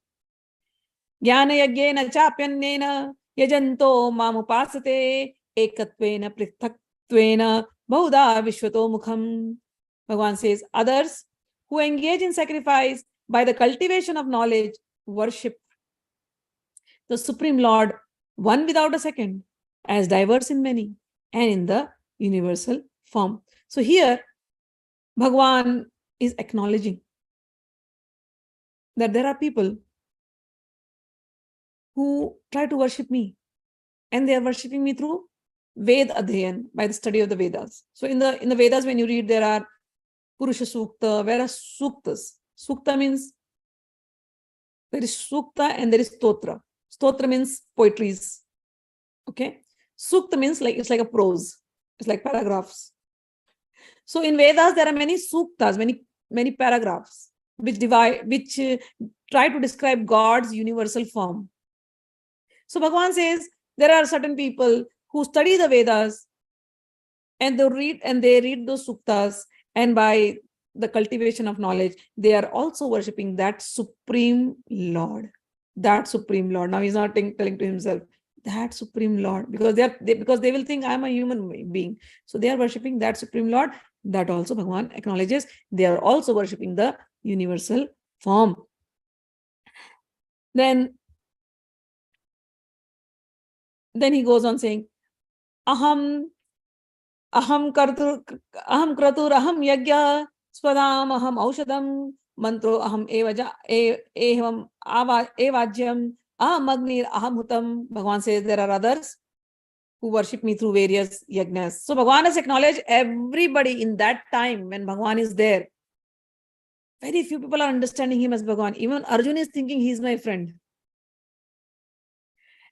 Jnana yagyena chapyannena yajanto mamupasate ekatvena prithaktvena bahuda vishwato mukham. Bhagwan says, others who engage in sacrifice by the cultivation of knowledge worship the Supreme Lord, one without a second, as diverse in many and in the universal form. So here, Bhagwan is acknowledging that there are people who try to worship me, and they are worshipping me through Ved Adhyayan, by the study of the Vedas. So in the Vedas, when you read, there are Purusha Sukta, there are Suktas. Sukta means there is Sukta and there is Stotra. Stotra means poetries. Okay. Sukta means it's like a prose. It's like paragraphs. So in Vedas, there are many Suktas, many paragraphs, which try to describe God's universal form. So Bhagwan says there are certain people who study the Vedas and they read those Suktas, and by the cultivation of knowledge, they are also worshipping that Supreme Lord. That Supreme Lord. Now he's not telling to himself, that Supreme Lord, because they will think I'm a human being. So they are worshipping that Supreme Lord. That also Bhagwan acknowledges. They are also worshipping the universal form. Then he goes on saying, aham kratur aham yajya swadam aham aushadam mantro aham evam evajyam aham agnir aham hutam. Bhagwan says there are others who worship me through various yajnas. So Bhagwan has acknowledged everybody in that time when Bhagwan is there. Very few people are understanding him as Bhagwan. Even Arjuna is thinking he's my friend.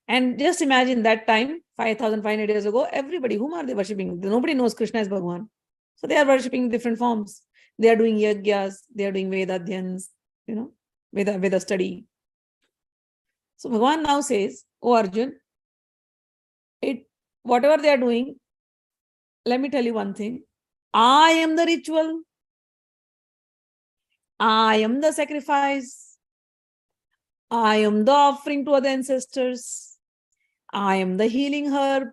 And just imagine that time, 5,500 years ago, everybody, whom are they worshipping? Nobody knows Krishna as Bhagwan. So they are worshipping different forms. They are doing yagyas, they are doing vedadhyans, Veda study. So Bhagwan now says, "Oh Arjun, whatever they are doing, let me tell you one thing. I am the ritual. I am the sacrifice. I am the offering to the ancestors. I am the healing herb.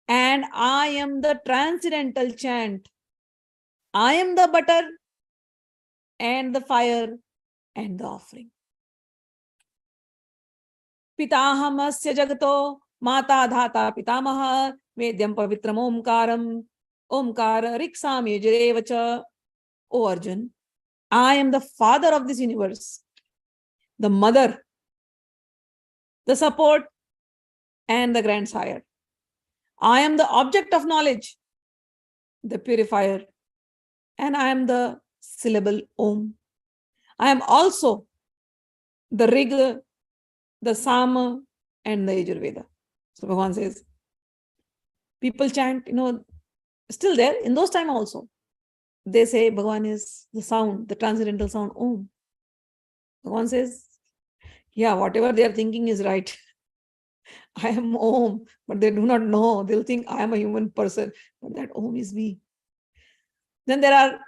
And I am the transcendental chant. I am the butter and the fire and the offering. Pitāhamasya jagatō, mātā dhātā pitāmahaḥ, vēdyaṃ pavitramōṅkāram, omkara ṛksāma yajurēva. O Arjun, I am the father of this universe, the mother, the support, and the grandsire. I am the object of knowledge, the purifier, and I am the syllable Om. I am also the rig, the ṛksāma, and the yajurēva. So Bhagwan says, people chant, still there, in those times also. They say Bhagwan is the sound, the transcendental sound, Om. Bhagwan says, yeah, whatever they are thinking is right. I am Om, but they do not know. They'll think I am a human person, but that Om is me. Then there are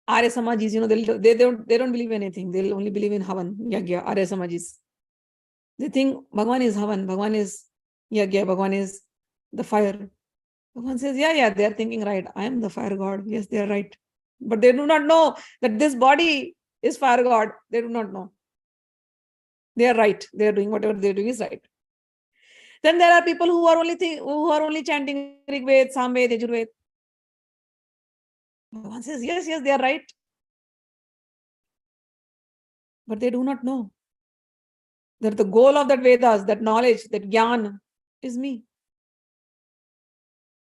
Arya Samajis, they don't believe anything. They'll only believe in Havan, Yagya, Arya Samajis. They think Bhagwan is Havan, Bhagwan is Yagya, Bhagwan is the fire. Bhagwan says, yeah, they are thinking right. I am the fire god. Yes, they are right. But they do not know that this body is fire god. They do not know. They are right. They are doing whatever they are doing is right. Then there are people who are only chanting Rigved, Samved, Yajurved. Bhagwan says, yes, they are right. But they do not know that the goal of that Vedas, that knowledge, that Jnana is me.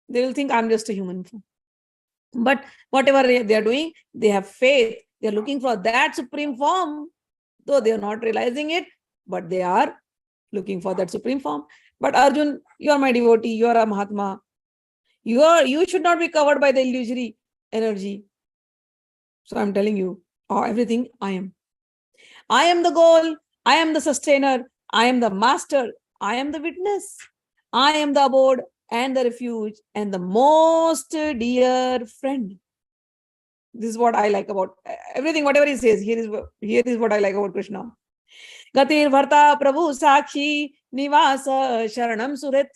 They will think I'm just a human. But whatever they are doing, they have faith. They are looking for that supreme form. Though they are not realizing it, but they are looking for that supreme form. But Arjun, you are my devotee, you are a Mahatma. You should not be covered by the illusory energy. So I'm telling you, everything I am. I am the goal, I am the sustainer, I am the master, I am the witness, I am the abode and the refuge and the most dear friend. This is what I like about everything, whatever he says. Here is what I like about Krishna. Gatirbhartā prabhuḥ sākṣī nivāsaḥ śaraṇaṃ suhṛt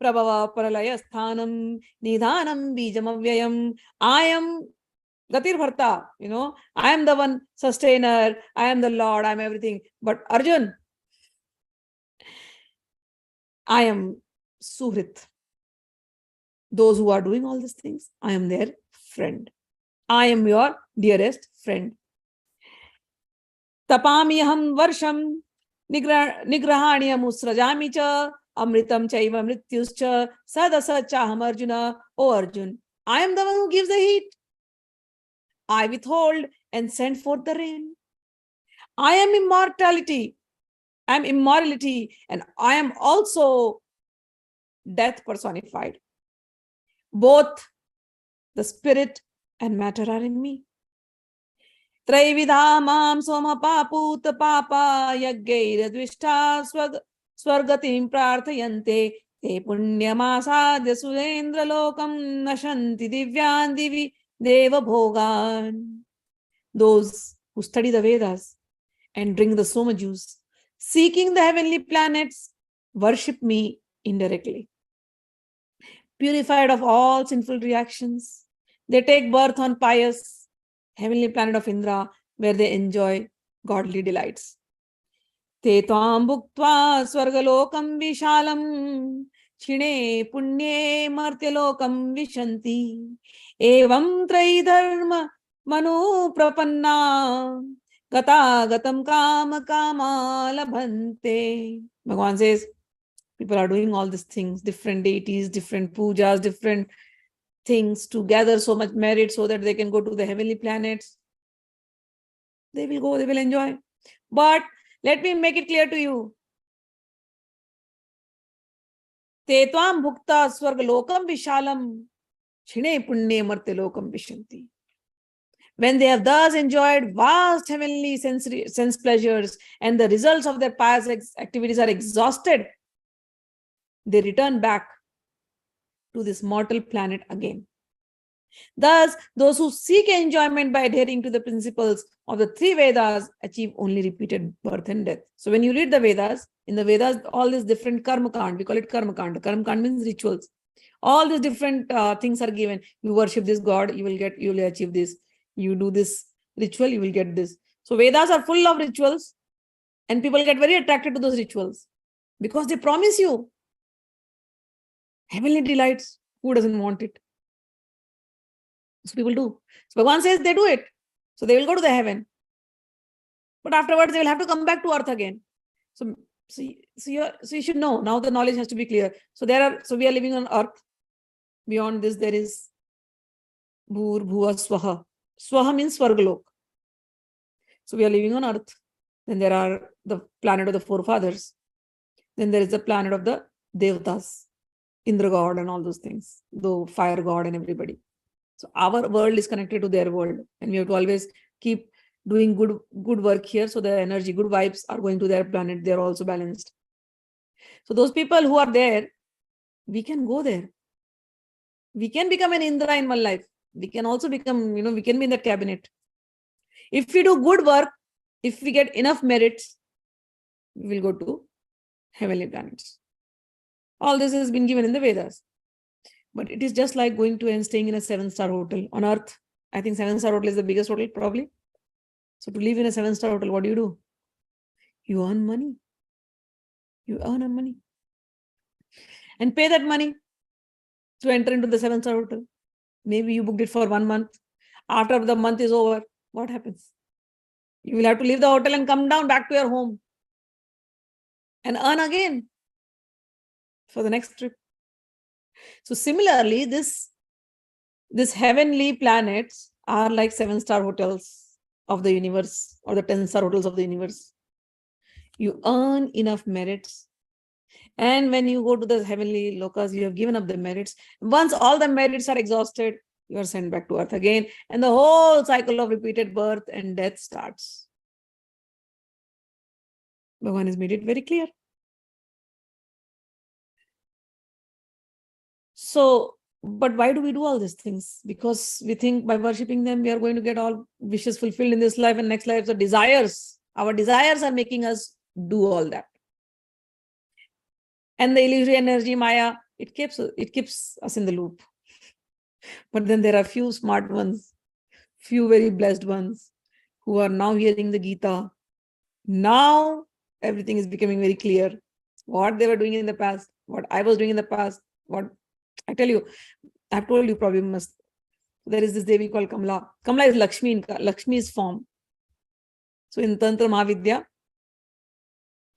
prabhavaḥ pralayaḥ sthānaṃ nidhānaṃ bījamavyayam. I am gatirbhartā, I am the one sustainer, I am the Lord, I am everything. But Arjun, I am suhṛt. Those who are doing all these things, I am their friend. I am your dearest friend. tapāmyahamahaṃ varṣaṃ nigṛhṇāmyutsṛjāmi amṛtaṃ chaiva mrityuscha sadasachaham Arjuna. O Arjun, I am the one who gives the heat. I withhold and send forth the rain. I am immortality. I am immorality, and I am also death personified. Both the spirit and matter are in me. Traividhamam soma paput papa yaggairadvishta swargatim prarthayante te punyamasādya surendra lokam nashanti divyan divi deva bhogan. Those who study the Vedas and drink the Soma juice, seeking the heavenly planets, worship me indirectly. Purified of all sinful reactions, they take birth on pious heavenly planet of Indra, where they enjoy godly delights. Te tvam bhuktva swargalokam vishalam chine punye martyalokam vishanti evam traidharma manu prapanna gatagatam kama kama labhante. Bhagwan says, people are doing all these things, different deities, different pujas, different things to gather so much merit so that they can go to the heavenly planets. They will go, they will enjoy. But let me make it clear to you. Te tvam bhukta swargalokam vishalam. Shine punne marte lokam vishanti. When they have thus enjoyed vast heavenly sense pleasures and the results of their pious activities are exhausted, they return back to this mortal planet again. Thus, those who seek enjoyment by adhering to the principles of the three Vedas achieve only repeated birth and death. So when you read the Vedas, in the Vedas, all these different karma kand, we call it karma kand. Karma kand means rituals. All these different things are given. You worship this God, you will achieve this. You do this ritual, you will get this. So Vedas are full of rituals, and people get very attracted to those rituals because they promise you heavenly delights. Who doesn't want it? So people do. So Bhagwan says they do it. So they will go to the heaven. But afterwards, they will have to come back to earth again. So you should know. Now the knowledge has to be clear. So we are living on earth. Beyond this, there is Bhur, Bhuva, Swaha. Swaha means Swargalok. So we are living on earth. Then there are the planet of the forefathers. Then there is the planet of the Devatas, Indra god and all those things, the fire god and everybody. So our world is connected to their world, and we have to always keep doing good work here. So the energy, good vibes are going to their planet. They're also balanced. So those people who are there, we can go there. We can become an Indra in one life. We can also become, we can be in the cabinet. If we do good work, if we get enough merits, we will go to heavenly planets. All this has been given in the Vedas. But it is just like going to and staying in a 7-star hotel on earth. I think 7-star hotel is the biggest hotel, probably. So to live in a 7-star hotel, what do? You earn money. You earn money. And pay that money to enter into the 7-star hotel. Maybe you booked it for 1 month. After the month is over, what happens? You will have to leave the hotel and come down back to your home and earn again for the next trip. So similarly, this heavenly planets are like 7-star hotels of the universe or the 10-star hotels of the universe. You earn enough merits. And when you go to the heavenly lokas, you have given up the merits. Once all the merits are exhausted, you are sent back to earth again. And the whole cycle of repeated birth and death starts. Bhagwan has made it very clear. So, but why do we do all these things? Because we think by worshipping them, we are going to get all wishes fulfilled in this life and next life. So desires, our desires are making us do all that. And the illusory energy, Maya, it keeps us in the loop. But then there are few smart ones, few very blessed ones who are now hearing the Gita. Now everything is becoming very clear. What they were doing in the past, what I was doing in the past, what I tell you, I've told you probably must. There is this Devi called Kamla. Kamla is Lakshmi, Lakshmi's form. So in Tantra Mahavidya,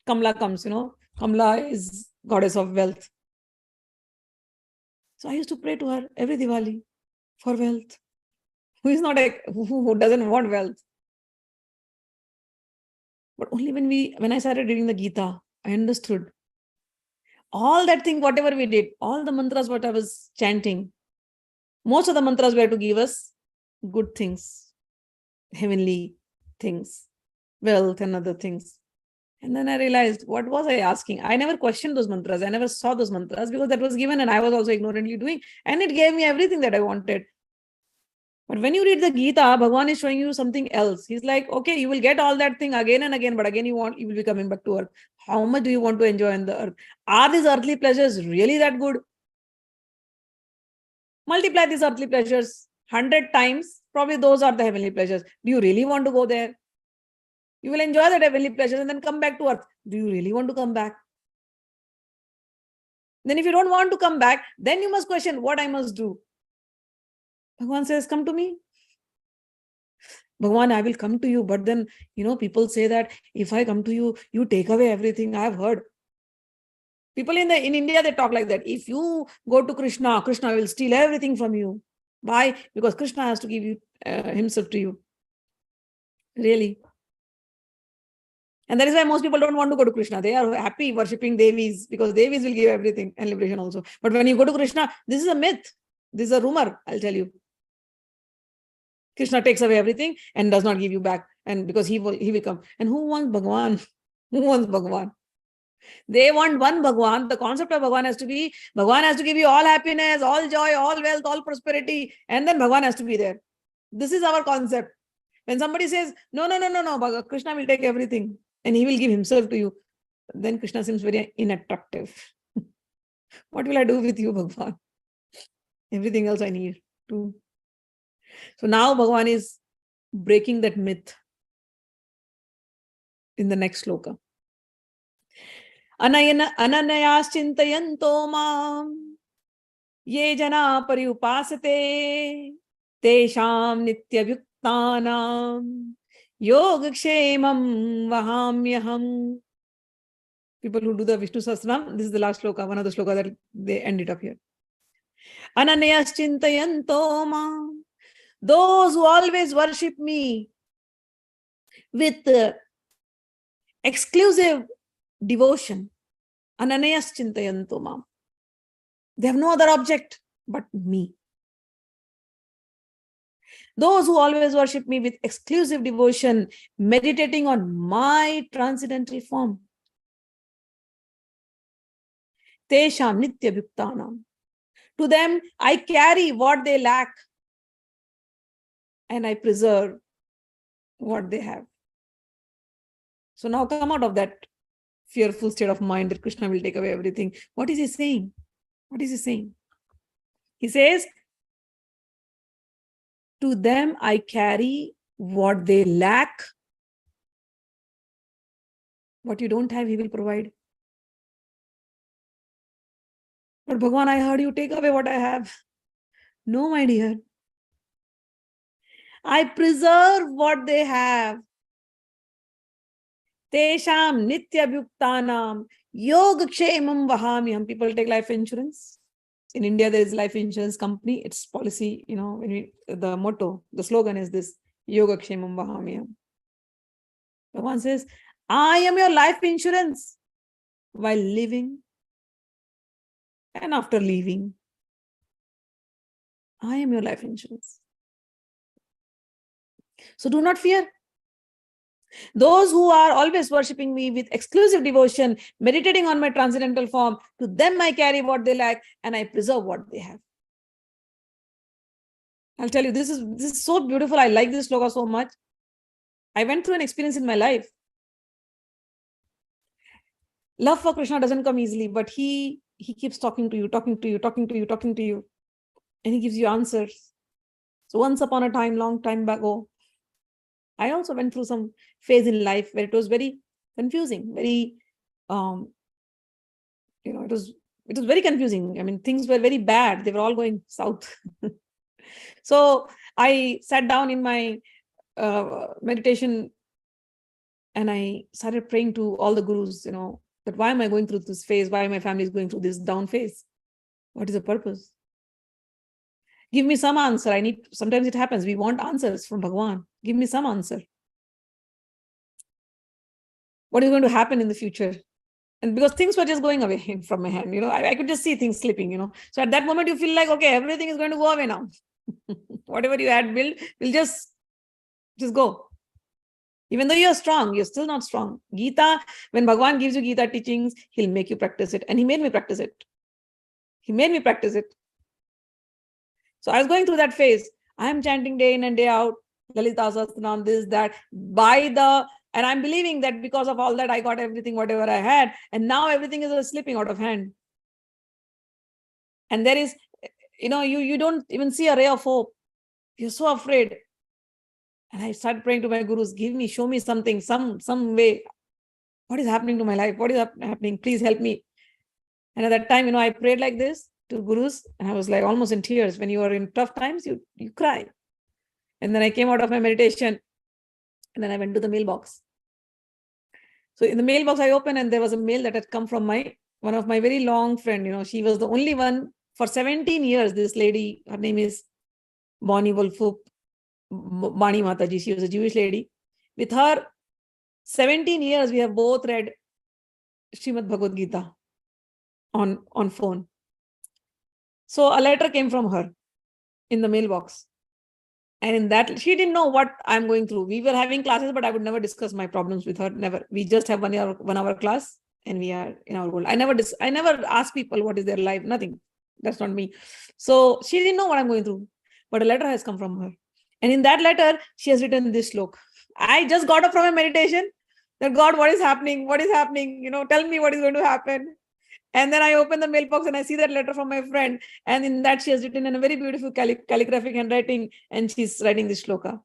Kamla comes, Kamla is goddess of wealth. So I used to pray to her every Diwali for wealth. Who doesn't want wealth? But only when I started reading the Gita, I understood. All that thing, whatever we did, all the mantras, what I was chanting, most of the mantras were to give us good things, heavenly things, wealth and other things. And then I realized, what was I asking? I never questioned those mantras. I never saw those mantras because that was given and I was also ignorantly doing. And it gave me everything that I wanted. But when you read the Gita, Bhagwan is showing you something else. He's like, okay, you will get all that thing again and again, but again you will be coming back to earth. How much do you want to enjoy on the earth? Are these earthly pleasures really that good? Multiply these earthly pleasures 100 times. Probably those are the heavenly pleasures. Do you really want to go there? You will enjoy the heavenly pleasures and then come back to earth. Do you really want to come back? Then if you don't want to come back, then you must question what I must do. Bhagwan says, come to me. Bhagwan, I will come to you. But then, people say that if I come to you, you take away everything. I have heard. People in India, they talk like that. If you go to Krishna, Krishna will steal everything from you. Why? Because Krishna has to give you himself to you. Really? And that is why most people don't want to go to Krishna. They are happy worshipping Devis because Devis will give everything and liberation also. But when you go to Krishna, this is a myth. This is a rumor, I'll tell you. Krishna takes away everything and does not give you back. And because he will come. And who wants Bhagwan? Who wants Bhagwan? They want one Bhagwan. The concept of Bhagwan has to be, Bhagwan has to give you all happiness, all joy, all wealth, all prosperity. And then Bhagwan has to be there. This is our concept. When somebody says, no, Krishna will take everything and he will give himself to you, then Krishna seems very unattractive. What will I do with you, Bhagwan? Everything else I need too. So now Bhagwan is breaking that myth in the next shloka. Ananyas chintayanto mam ye jana pariupasate tesham nityabhyuktanam yogakshemam vahamyaham. People who do the Vishnu Sahasranam, this is the last shloka, one of the shloka that they end it up here. Ananyas chintayanto mam. Those who always worship me with exclusive devotion, ananyas chintayanto mam. They have no other object but me. Those who always worship me with exclusive devotion, meditating on my transcendental form. Tesham nityabhyuktanam. To them, I carry what they lack and I preserve what they have. So now come out of that fearful state of mind that Krishna will take away everything. What is he saying? What is he saying? He says, to them I carry what they lack. What you don't have, he will provide. But Bhagwan, I heard you take away what I have. No, my dear. I preserve what they have. Tesham nityabhyuktanam yogakshemam vahamyaham. People take life insurance. In India, there is life insurance company. It's policy, when the motto, the slogan is this, yogakshemam vahamyaham. Bhagwan says, I am your life insurance while living and after leaving. I am your life insurance. So do not fear. Those who are always worshipping me with exclusive devotion, meditating on my transcendental form, to them I carry what they lack and I preserve what they have. I'll tell you, this is so beautiful. I like this shloka so much. I went through an experience in my life. Love for Krishna doesn't come easily, but he keeps talking to you. And he gives you answers. So once upon a time, long time ago, I also went through some phase in life where it was very confusing, very, it was very confusing. I mean, things were very bad. They were all going south. So I sat down in my meditation and I started praying to all the gurus, that why am I going through this phase? Why my family is going through this down phase? What is the purpose? Give me some answer. Sometimes it happens. We want answers from Bhagwan. Give me some answer. What is going to happen in the future? And because things were just going away from my hand, I could just see things slipping, So at that moment, you feel like, okay, everything is going to go away now. Whatever you had built will just go. Even though you're strong, you're still not strong. Gita, when Bhagwan gives you Gita teachings, he'll make you practice it. And he made me practice it. So I was going through that phase. I am chanting day in and day out, Lalita Sahasranam, this, that, and I'm believing that because of all that, I got everything, whatever I had. And now everything is slipping out of hand. And there is, you don't even see a ray of hope. You're so afraid. And I started praying to my gurus, show me something, some way. What is happening to my life? What is happening? Please help me. And at that time, I prayed like this to gurus, and I was like almost in tears. When you are in tough times, you cry. And then I came out of my meditation, and then I went to the mailbox. So in the mailbox I opened, and there was a mail that had come from one of my very long friend. She was the only one for 17 years. This lady, her name is Bonnie Wolfup, Bani Mataji. She was a Jewish lady. With her, 17 years we have both read Srimad Bhagavad Gita on phone. So a letter came from her. in the mailbox. And in that, she didn't know what I'm going through. We were having classes, but I would never discuss my problems with her. Never. We just have 1 hour class, and we are in our world. I never ask people what is their life. Nothing. That's not me. So she didn't know what I'm going through. But a letter has come from her. And in that letter, she has written this shloka. I just got up from a meditation that God, what is happening? What is happening? Tell me what is going to happen. And then I open the mailbox and I see that letter from my friend. And in that, she has written in a very beautiful calligraphic handwriting. And she's writing this shloka.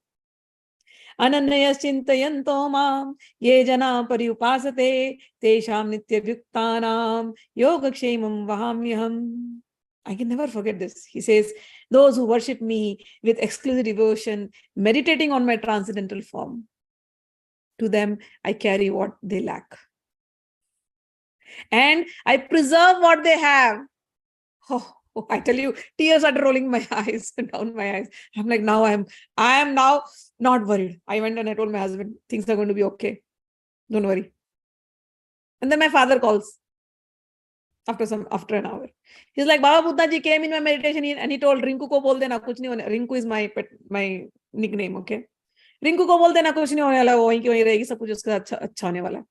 Ananyaschintayanto mam ye jana pariupasate tesham nityabhyuktanam yogakshemam vahamyaham. I can never forget this. He says, those who worship me with exclusive devotion, meditating on my transcendental form, to them I carry what they lack. And I preserve what they have. Oh, I tell you, tears are rolling my eyes, down my eyes. I'm like, now I am now not worried. I went and I told my husband, things are going to be okay. Don't worry. And then my father calls after an hour. He's like, Baba Buddha ji came in my meditation and he told, Rinku ko bol dena kuch nahi hone. Rinku is my nickname, okay? Rinku ko bol dena kuch nahi hone wala, wahi ki wahi rahegi, sab kuch uska acha hone wala.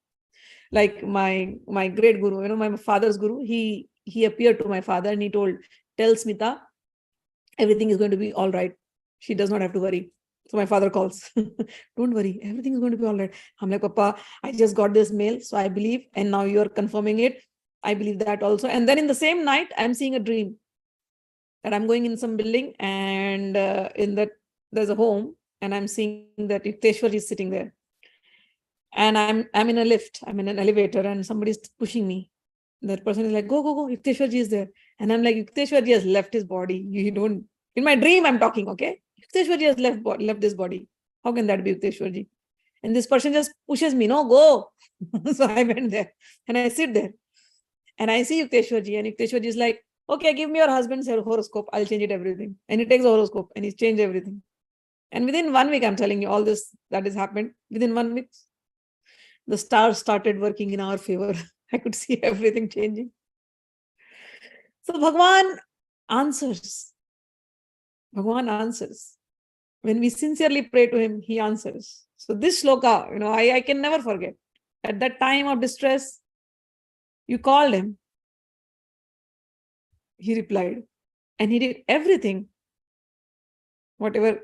Like my great guru, my father's guru, he appeared to my father and he told, tell Smita, everything is going to be all right. She does not have to worry. So my father calls, don't worry, everything is going to be all right. I'm like, Papa, I just got this mail, so I believe, and now you're confirming it. I believe that also. And then in the same night, I'm seeing a dream that I'm going in some building and in that there's a home and I'm seeing that Yukteswar is sitting there. And I'm in a lift, I'm in an elevator and somebody's pushing me. That person is like, go, Yukteswar ji is there. And I'm like, Yukteswar ji has left his body. You don't, in my dream I'm talking, okay? Yukteswar ji has left this body. How can that be Yukteswar ji? And this person just pushes me, no, go. So I went there and I sit there. And I see Yukteswar ji, and Yukteswar ji is like, okay, give me your husband's horoscope. I'll change it everything. And he takes the horoscope and he's changed everything. And within 1 week, I'm telling you all this that has happened. Within 1 week, the stars started working in our favor. I could see everything changing. So Bhagwan answers. Bhagwan answers. When we sincerely pray to him, he answers. So this shloka, I can never forget. At that time of distress, you called him. He replied. And he did everything, whatever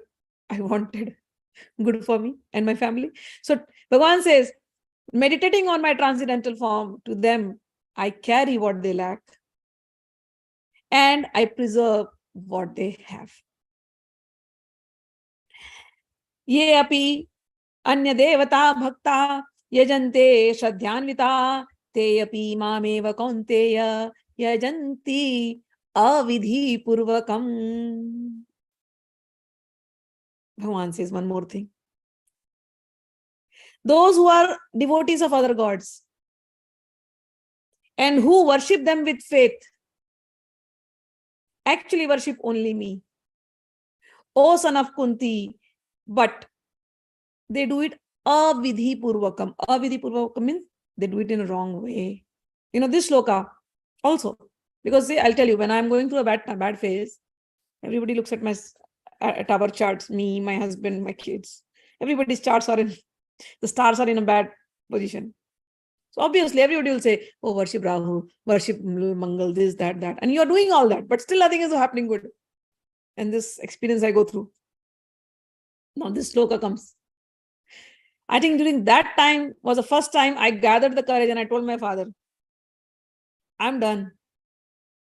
I wanted, good for me and my family. So Bhagwan says, meditating on my transcendental form, to them, I carry what they lack. And I preserve what they have. Ye api anya devata bhakta yajante shraddhanvita te api mameva kaunteya yajanti avidhi purvakam. Bhagwan says one more thing. Those who are devotees of other gods and who worship them with faith actually worship only me. O son of Kunti, but they do it avidhi purvakam. Avidhi purvakam means they do it in a wrong way. This shloka also, because see, I'll tell you, when I'm going through a bad phase, everybody looks at our charts, me, my husband, my kids. Everybody's charts are the stars are in a bad position. So obviously everybody will say, oh, worship Rahu, worship Mangal, this, that. And you're doing all that, but still nothing is happening good. And this experience I go through. Now this shloka comes. I think during that time was the first time I gathered the courage and I told my father, I'm done.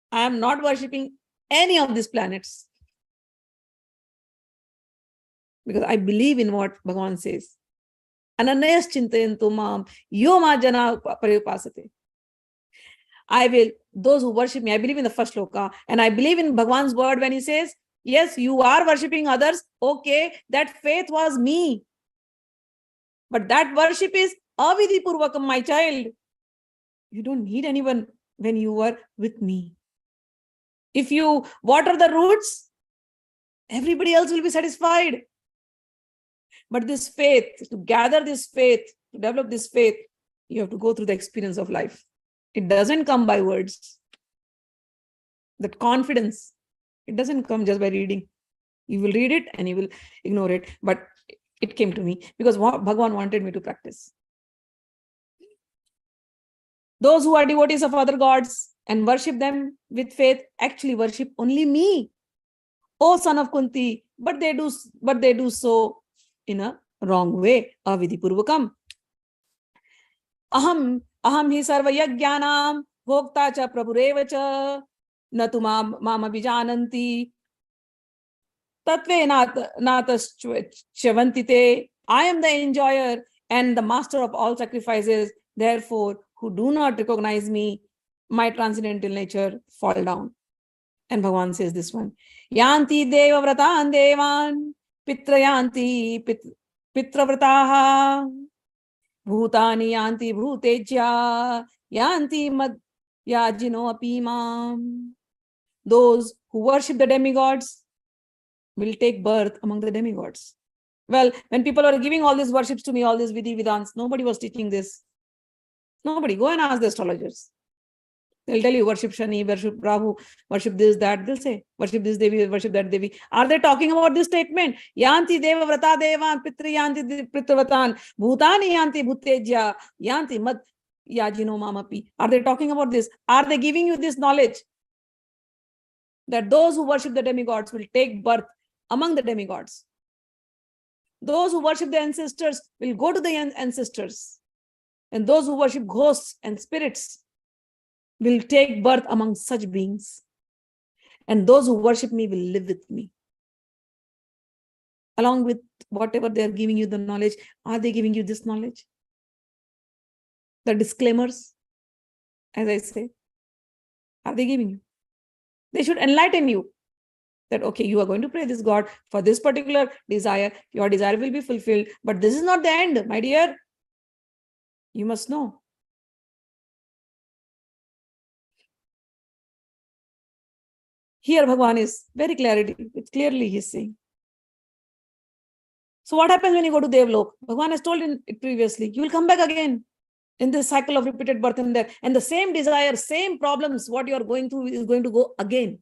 I am not worshipping any of these planets. Because I believe in what Bhagwan says. Ananyas chintayanto mam yoma jana paripasate. I will, those who worship me, I believe in the first shloka, and I believe in Bhagwan's word when he says, yes, you are worshipping others. Okay, that faith was me. But that worship is avidhi purvakam, my child. You don't need anyone when you are with me. If you water the roots, everybody else will be satisfied. But this faith, to gather this faith, to develop this faith, you have to go through the experience of life. It doesn't come by words. That confidence, it doesn't come just by reading. You will read it and you will ignore it. But it came to me because Bhagwan wanted me to practice. Those who are devotees of other gods and worship them with faith actually worship only me, O son of Kunti. But they do so in a wrong way. Avidipurvakam. Aham hi sarva yajnanam bhokta cha prabhureva cha natu mama vijananti tatve nataschavantite. I am the enjoyer and the master of all sacrifices. Therefore, who do not recognize me, my transcendental nature, fall down. And Bhagwan says this one. Yanti deva vratan devan pitrayanti pitravrataha bhutani yanti bhutejya yanti mad yajino apimam. Those who worship the demigods will take birth among the demigods. Well, when people were giving all these worships to me, all these vidhi vidhans, nobody was teaching this. Nobody. Go and ask the astrologers. They'll tell you, worship Shani, worship Rahu, worship this, that. They'll say, worship this Devi, worship that Devi. Are they talking about this statement? Yanti deva vrata devan, pitri yanti pitravatan, bhutani yanti bhutejya, yanti mad yajino mamapi. Are they talking about this? Are they giving you this knowledge? That those who worship the demigods will take birth among the demigods. Those who worship the ancestors will go to the ancestors. And those who worship ghosts and spirits will take birth among such beings. And those who worship me will live with me. Along with whatever they are giving you the knowledge, are they giving you this knowledge? The disclaimers, as I say, are they giving you? They should enlighten you that, okay, you are going to pray this God for this particular desire. Your desire will be fulfilled. But this is not the end, my dear. You must know. Here Bhagwan is very clearly he's saying. So what happens when you go to Devlok? Bhagwan has told it previously. You will come back again in this cycle of repeated birth and death. And the same desire, same problems, what you are going through is going to go again.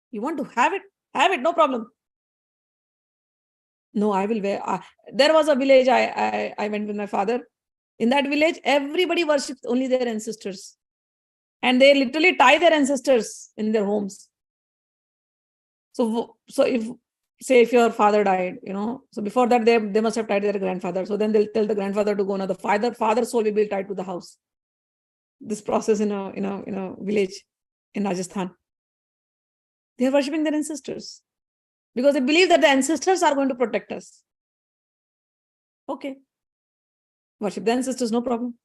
You want to have it? Have it, no problem. No, I will wear. There was a village I went with my father. In that village, everybody worships only their ancestors. And they literally tie their ancestors in their homes. So if your father died, so before that they must have tied their grandfather. So then they'll tell the grandfather to go. Now the father's soul will be tied to the house. This process in a village in Rajasthan. They are worshipping their ancestors because they believe that the ancestors are going to protect us. Okay. Worship the ancestors, no problem.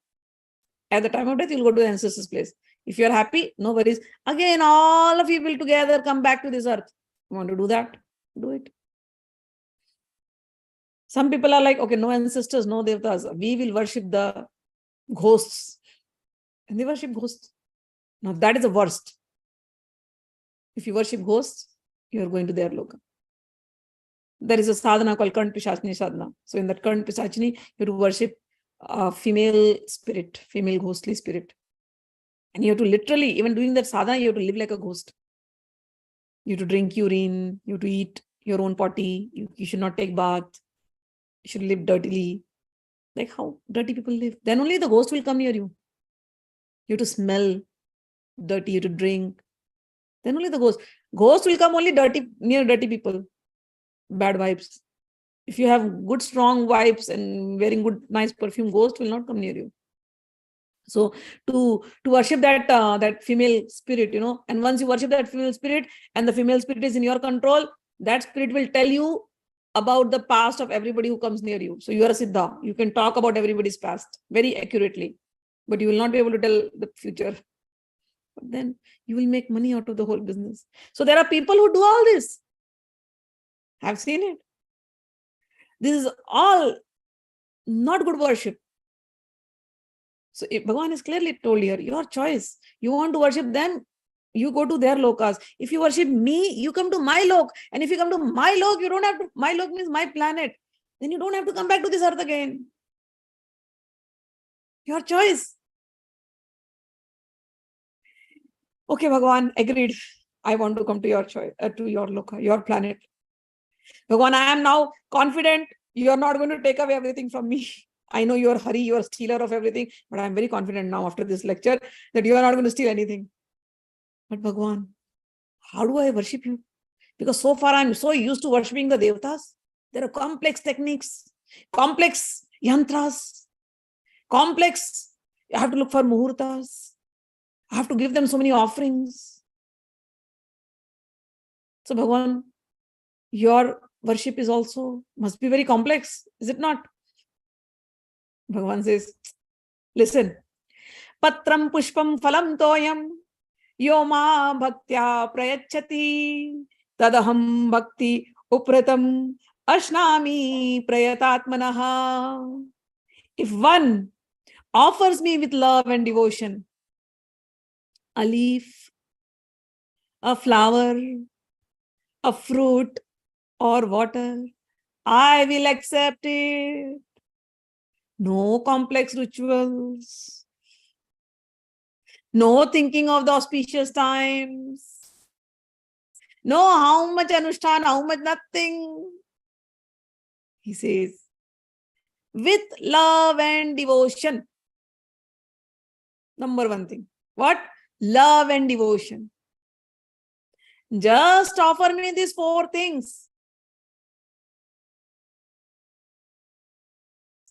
At the time of death, you'll go to the ancestors' place. If you're happy, no worries. Again, all of you will together come back to this earth. You want to do that? Do it. Some people are like, okay, no ancestors, no devatas. We will worship the ghosts. And they worship ghosts. Now that is the worst. If you worship ghosts, you are going to their loka. There is a sadhana called Karn Pisachini sadhana. So in that Karn Pisachini, you have to worship a female spirit, female ghostly spirit. And you have to literally, even doing that sadhana, you have to live like a ghost. You have to drink urine, you have to eat your own potty, you should not take bath, you should live dirtily. Like how dirty people live. Then only the ghost will come near you. You have to smell dirty, you have to drink. Then only the ghost will come only near dirty people. Bad vibes. If you have good, strong vibes and wearing good, nice perfume, ghost will not come near you. So to worship that female spirit, and once you worship that female spirit and the female spirit is in your control, that spirit will tell you about the past of everybody who comes near you. So you are a siddha. You can talk about everybody's past very accurately, but you will not be able to tell the future. But then you will make money out of the whole business. So there are people who do all this. I've seen it. This is all not good worship. So Bhagwan is clearly told here, your choice. You want to worship them, you go to their lokas. If you worship me, you come to my lok. And if you come to my lok, you don't have to, my lok means my planet. Then you don't have to come back to this earth again. Your choice. Okay, Bhagwan, agreed. I want to come to your choice, to your loka, your planet. Bhagwan, I am now confident you are not going to take away everything from me. I know you are Hari, you are stealer of everything, but I am very confident now after this lecture that you are not going to steal anything. But Bhagwan, how do I worship you? Because so far I am so used to worshipping the devatas. There are complex techniques, complex yantras, complex. I have to look for muhurtas. I have to give them so many offerings. So Bhagwan, your worship is also must be very complex, is it not? Bhagwan says, listen, patram pushpam phalam toyam yoma bhaktya prayachati tadaham bhakti upratam ashnami prayatātmanaḥ. If one offers me with love and devotion a leaf, a flower, a fruit, or water, I will accept it. No complex rituals, no thinking of the auspicious times, no how much anushthan, how much nothing. He says, with love and devotion. Number one thing. What? Love and devotion. Just offer me these 4 things.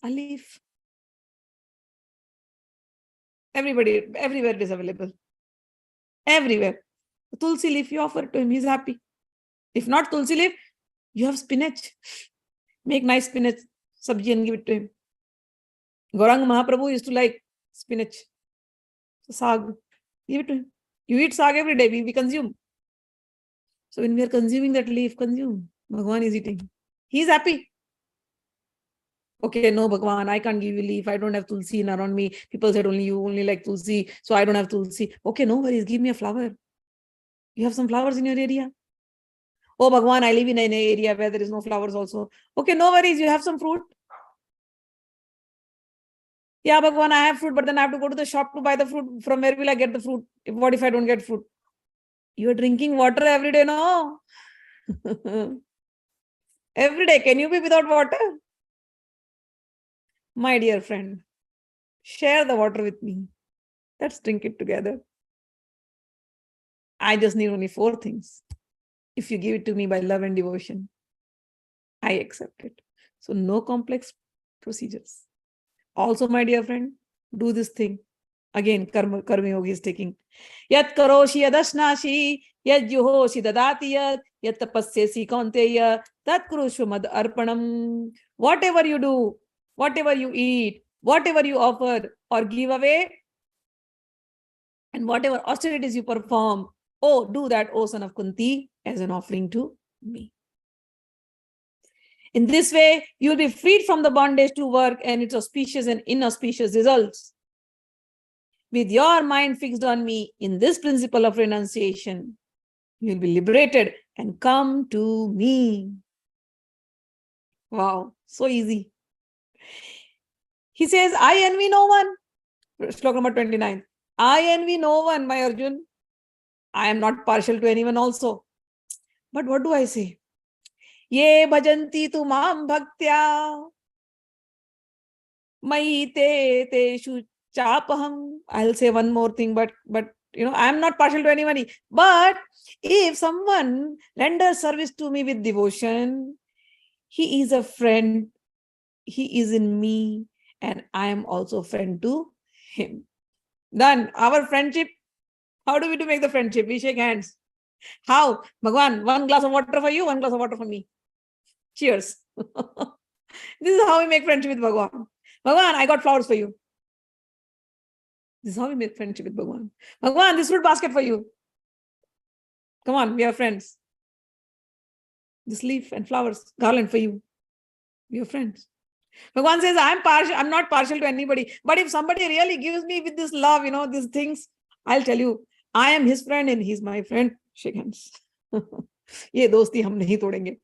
A leaf. Everybody, everywhere it is available. Everywhere. A tulsi leaf, you offer it to him, he's happy. If not tulsi leaf, you have spinach. Make nice spinach sabji and give it to him. Gauranga Mahaprabhu used to like spinach. So saag, give it to him. You eat saag every day, we consume. So when we are consuming that leaf, consume. Bhagwan is eating. He is happy. Okay, no, Bhagwan, I can't give you leaf. I don't have tulsi around me. People said only you only like tulsi, so I don't have tulsi. Okay, no worries. Give me a flower. You have some flowers in your area? Oh, Bhagwan, I live in an area where there is no flowers also. Okay, no worries. You have some fruit? Yeah, Bhagwan, I have fruit, but then I have to go to the shop to buy the fruit. From where will I get the fruit? What if I don't get fruit? You are drinking water every day, no? Every day. Can you be without water? My dear friend, share the water with me. Let's drink it together. I just need only 4 things. If you give it to me by love and devotion, I accept it. So no complex procedures. Also, my dear friend, do this thing. Again, karma yogi is taking. Yat karoshi yadashnashi, yat juhoshi dadati yat tapasyasi kaunteya, tat kurushva mad arpanam. Whatever you do, whatever you eat, whatever you offer or give away, and whatever austerities you perform, oh, do that, O son of Kunti, as an offering to me. In this way, you will be freed from the bondage to work and its auspicious and inauspicious results. With your mind fixed on me in this principle of renunciation, you will be liberated and come to me. Wow, so easy. He says, I envy no one. Shloka number 29. I envy no one, my Arjun. I am not partial to anyone also. But what do I say? Ye bhajanti tu mam bhaktya mayi te shu chapaham. I'll say one more thing, but I am not partial to anybody. But if someone renders service to me with devotion, he is a friend. He is in me, and I am also a friend to him. Done. Our friendship. How do we make the friendship? We shake hands. How? Bhagwan, 1 glass of water for you, 1 glass of water for me. Cheers. This is how we make friendship with Bhagwan. Bhagwan, I got flowers for you. This is how we make friendship with Bhagwan. Bhagwan, this fruit basket for you. Come on, we are friends. This leaf and flowers, garland for you. We are friends. Bhagwan says, I'm not partial to anybody. But if somebody really gives me with this love, these things, I'll tell you, I am his friend and he's my friend. Shake hands. Ye dosti hum nahi todenge.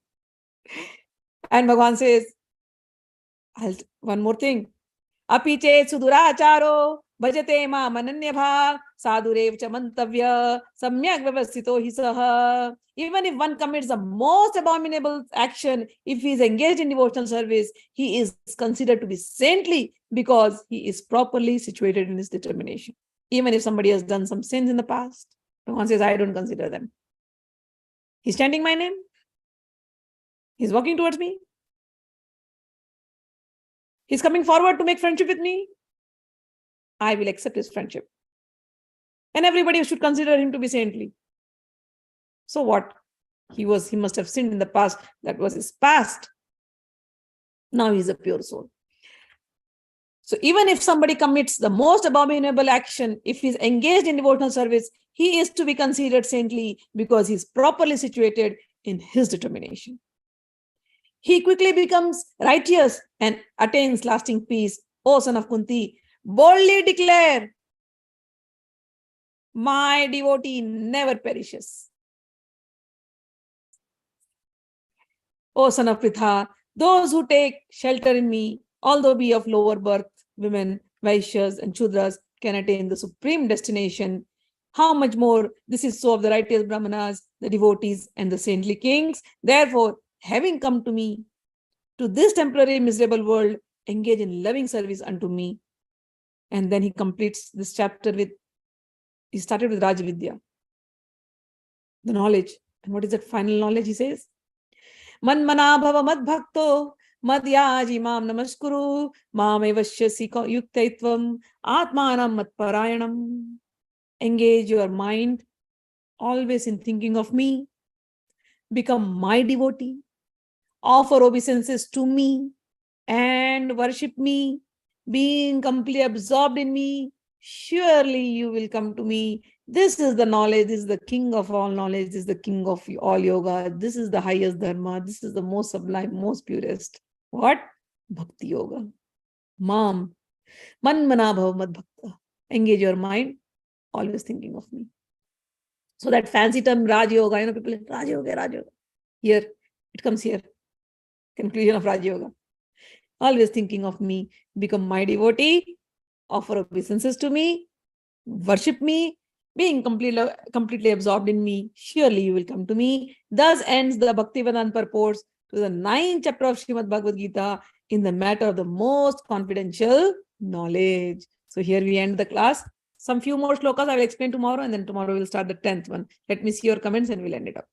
And Bhagwan says, one more thing. Api chet suduracharo bhajate ma mananyabha sadhurev cha mantavya samyak vyavasthito hi saha. Even if one commits the most abominable action, if he is engaged in devotional service, he is considered to be saintly because he is properly situated in his determination. Even if somebody has done some sins in the past, Bhagwan says, I don't consider them. He's chanting my name. He's walking towards me. He's coming forward to make friendship with me. I will accept his friendship. And everybody should consider him to be saintly. So what? He must have sinned in the past. That was his past. Now he's a pure soul. So even if somebody commits the most abominable action, if he's engaged in devotional service, he is to be considered saintly because he's properly situated in his determination. He quickly becomes righteous and attains lasting peace. O son of Kunti, boldly declare, my devotee never perishes. O son of Pritha, those who take shelter in me, although be of lower birth, women, Vaishyas and Shudras, can attain the supreme destination. How much more this is so of the righteous Brahmanas, the devotees and the saintly kings. Therefore, having come to me, to this temporary miserable world, engage in loving service unto me. And then he completes this chapter with, he started with Rajavidya, the knowledge. And what is that final knowledge? He says, Manmana bhava mad bhakto madhyaji mam namaskuru mamevashyasi yuktaitvam atmanam matparayanam. Engage your mind always in thinking of me. Become my devotee. Offer obeisances to me and worship me, being completely absorbed in me. Surely you will come to me. This is the knowledge. This is the king of all knowledge. This is the king of all yoga. This is the highest dharma. This is the most sublime, most purest. What? Bhakti yoga. Mam. Manmana bhava mad bhakta. Engage your mind, always thinking of me. So that fancy term Raj Yoga, people say, Raj Yoga, Raj Yoga. Here, it comes here. Conclusion of Raj Yoga. Always thinking of me, become my devotee, offer obeisances to me, worship me, being completely absorbed in me. Surely you will come to me. Thus ends the Bhaktivedanta purports to the 9th chapter of Srimad Bhagavad Gita in the matter of the most confidential knowledge. So here we end the class. Some few more shlokas I will explain tomorrow, and then tomorrow we'll start the 10th one. Let me see your comments and we'll end it up.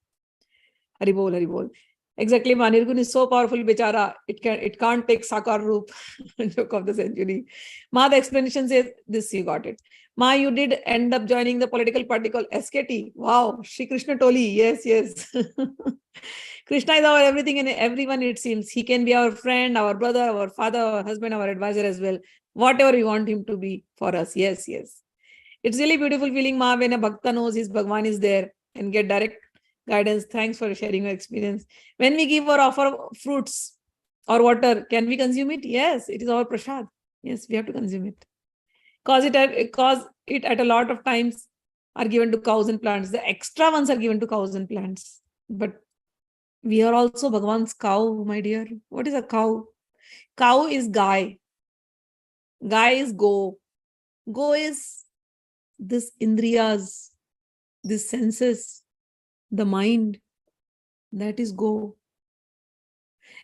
Haribol, Haribol. Exactly, Nirgun is so powerful, Bechara. It can't take Sakar Roop. Joke of the century. Ma, the explanation says this, you got it. Ma, you did end up joining the political party called SKT. Wow, Shri Krishna Toli. Yes, yes. Krishna is our everything and everyone, it seems. He can be our friend, our brother, our father, our husband, our advisor as well. Whatever we want him to be for us. Yes, yes. It's really beautiful feeling, Ma, when a Bhakta knows his Bhagwan is there and get direct guidance. Thanks for sharing your experience. When we give or offer fruits or water, can we consume it? Yes, it is our prasad. Yes, we have to consume it. Cause it at a lot of times are given to cows and plants. The extra ones are given to cows and plants. But we are also Bhagwan's cow, my dear. What is a cow? Cow is Gai. Gai is go. Go is this indriyas, this senses, the mind. That is go.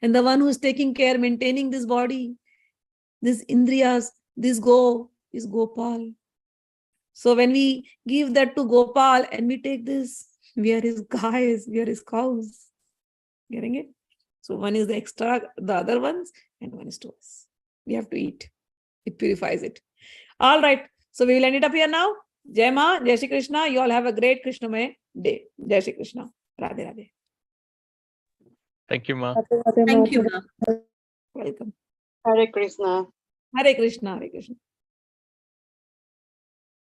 And the one who is taking care, maintaining this body, this indriyas, this go is Gopal. So when we give that to Gopal and we take this, we are his guys, we are his cows. Getting it? So one is the extra, the other ones, and one is to us. We have to eat. It purifies it. All right. So we will end it up here now. Jai Ma, Jai Shri Krishna. You all have a great Krishnamay day. Jai Shri Krishna. Radhe Radhe. Thank you, Ma. Thank you, Ma. Welcome. Hare Krishna. Hare Krishna. Hare Krishna.